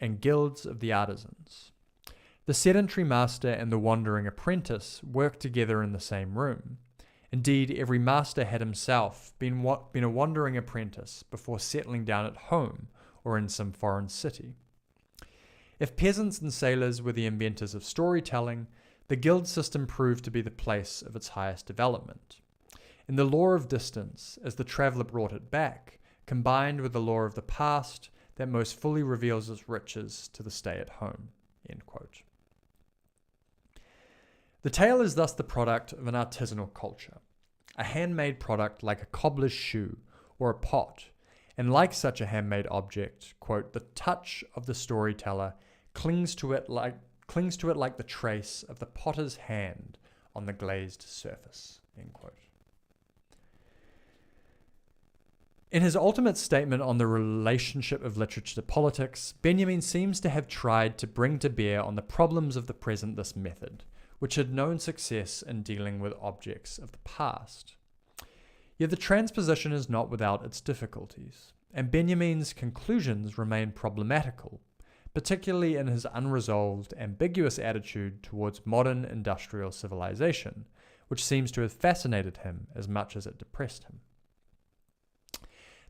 and guilds of the artisans. The sedentary master and the wandering apprentice worked together in the same room. Indeed, every master had himself been a wandering apprentice before settling down at home or in some foreign city. If peasants and sailors were the inventors of storytelling, the guild system proved to be the place of its highest development. In the law of distance, as the traveller brought it back, combined with the law of the past that most fully reveals its riches to the stay-at-home, end quote. The tale is thus the product of an artisanal culture, a handmade product like a cobbler's shoe or a pot, and like such a handmade object, quote, the touch of the storyteller clings to it like the trace of the potter's hand on the glazed surface, end quote. In his ultimate statement on the relationship of literature to politics, Benjamin seems to have tried to bring to bear on the problems of the present this method, which had known success in dealing with objects of the past. Yet the transposition is not without its difficulties, and Benjamin's conclusions remain problematical, particularly in his unresolved, ambiguous attitude towards modern industrial civilization, which seems to have fascinated him as much as it depressed him.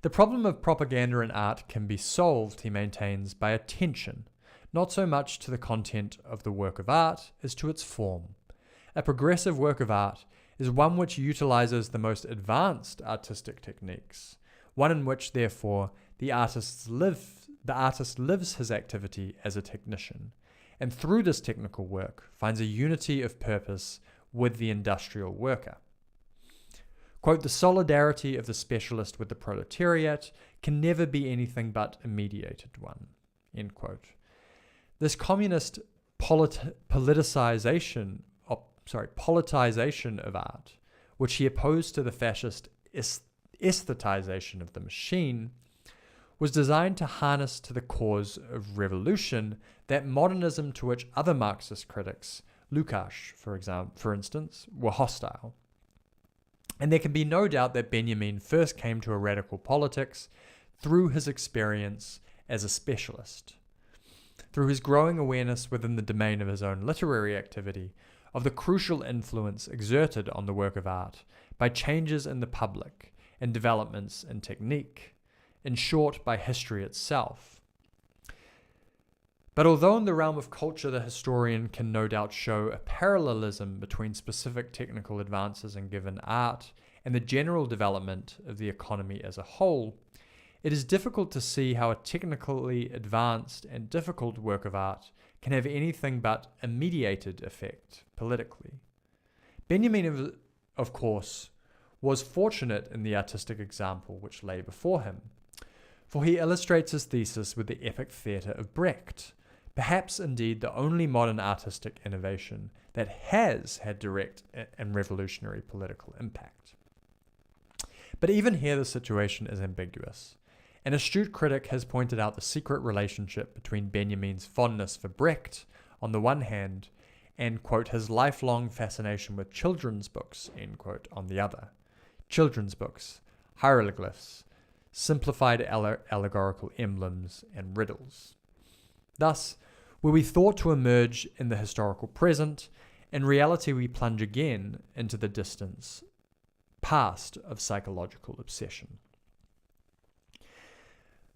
The problem of propaganda in art can be solved, he maintains, by attention, not so much to the content of the work of art as to its form. A progressive work of art is one which utilizes the most advanced artistic techniques, one in which, therefore, the artist lives his activity as a technician, and through this technical work finds a unity of purpose with the industrial worker. Quote, the solidarity of the specialist with the proletariat can never be anything but a mediated one, end quote. This communist politicization of art, which he opposed to the fascist aesthetization of the machine, was designed to harness to the cause of revolution that modernism to which other Marxist critics, Lukács, for instance, were hostile. And there can be no doubt that Benjamin first came to a radical politics through his experience as a specialist, through his growing awareness within the domain of his own literary activity of the crucial influence exerted on the work of art by changes in the public and developments in technique, in short, by history itself. But although in the realm of culture the historian can no doubt show a parallelism between specific technical advances in given art and the general development of the economy as a whole, it is difficult to see how a technically advanced and difficult work of art can have anything but a mediated effect politically. Benjamin, of course, was fortunate in the artistic example which lay before him, for he illustrates his thesis with the epic theatre of Brecht, perhaps indeed the only modern artistic innovation that has had direct and revolutionary political impact. But even here the situation is ambiguous. An astute critic has pointed out the secret relationship between Benjamin's fondness for Brecht on the one hand and, quote, his lifelong fascination with children's books, end quote, on the other. Children's books, hieroglyphs, simplified allegorical emblems, and riddles. Thus, were we thought to emerge in the historical present, in reality we plunge again into the distance past of psychological obsession.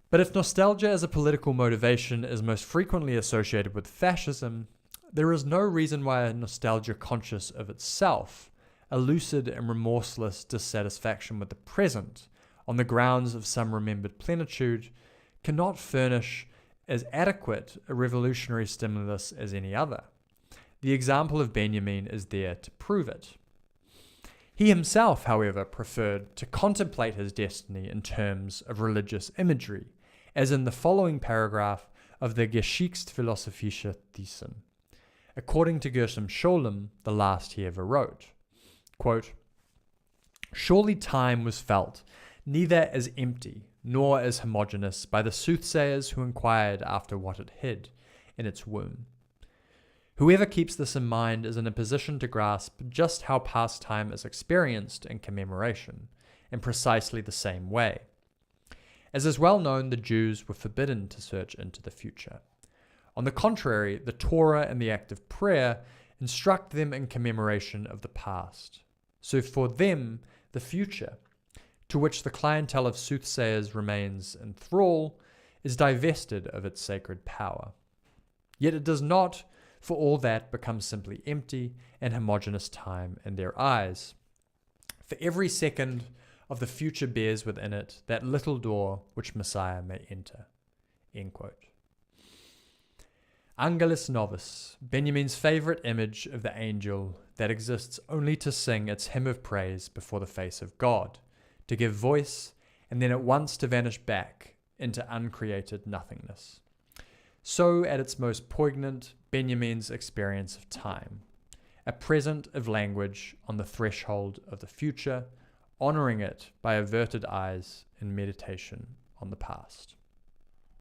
But if nostalgia as a political motivation is most frequently associated with fascism, there is no reason why a nostalgia conscious of itself, a lucid and remorseless dissatisfaction with the present, on the grounds of some remembered plenitude, cannot furnish as adequate a revolutionary stimulus as any other. The example of Benjamin is there to prove it. He himself, however, preferred to contemplate his destiny in terms of religious imagery, as in the following paragraph of the Geschichtsphilosophische Thesen. According to Gershom Scholem, the last he ever wrote, quote, surely time was felt neither as empty nor as homogeneous by the soothsayers who inquired after what it hid in its womb. Whoever keeps this in mind is in a position to grasp just how past time is experienced in commemoration, in precisely the same way. As is well known, the Jews were forbidden to search into the future. On the contrary, the Torah and the act of prayer instruct them in commemoration of the past. So for them, the future, to which the clientele of soothsayers remains in thrall, is divested of its sacred power. Yet it does not, for all that, become simply empty and homogeneous time in their eyes. For every second of the future bears within it that little door which Messiah may enter. End quote. Angelus Novus, Benjamin's favorite image of the angel that exists only to sing its hymn of praise before the face of God, to give voice, and then at once to vanish back into uncreated nothingness. So, at its most poignant, Benjamin's experience of time, a present of language on the threshold of the future, honoring it by averted eyes in meditation on the past.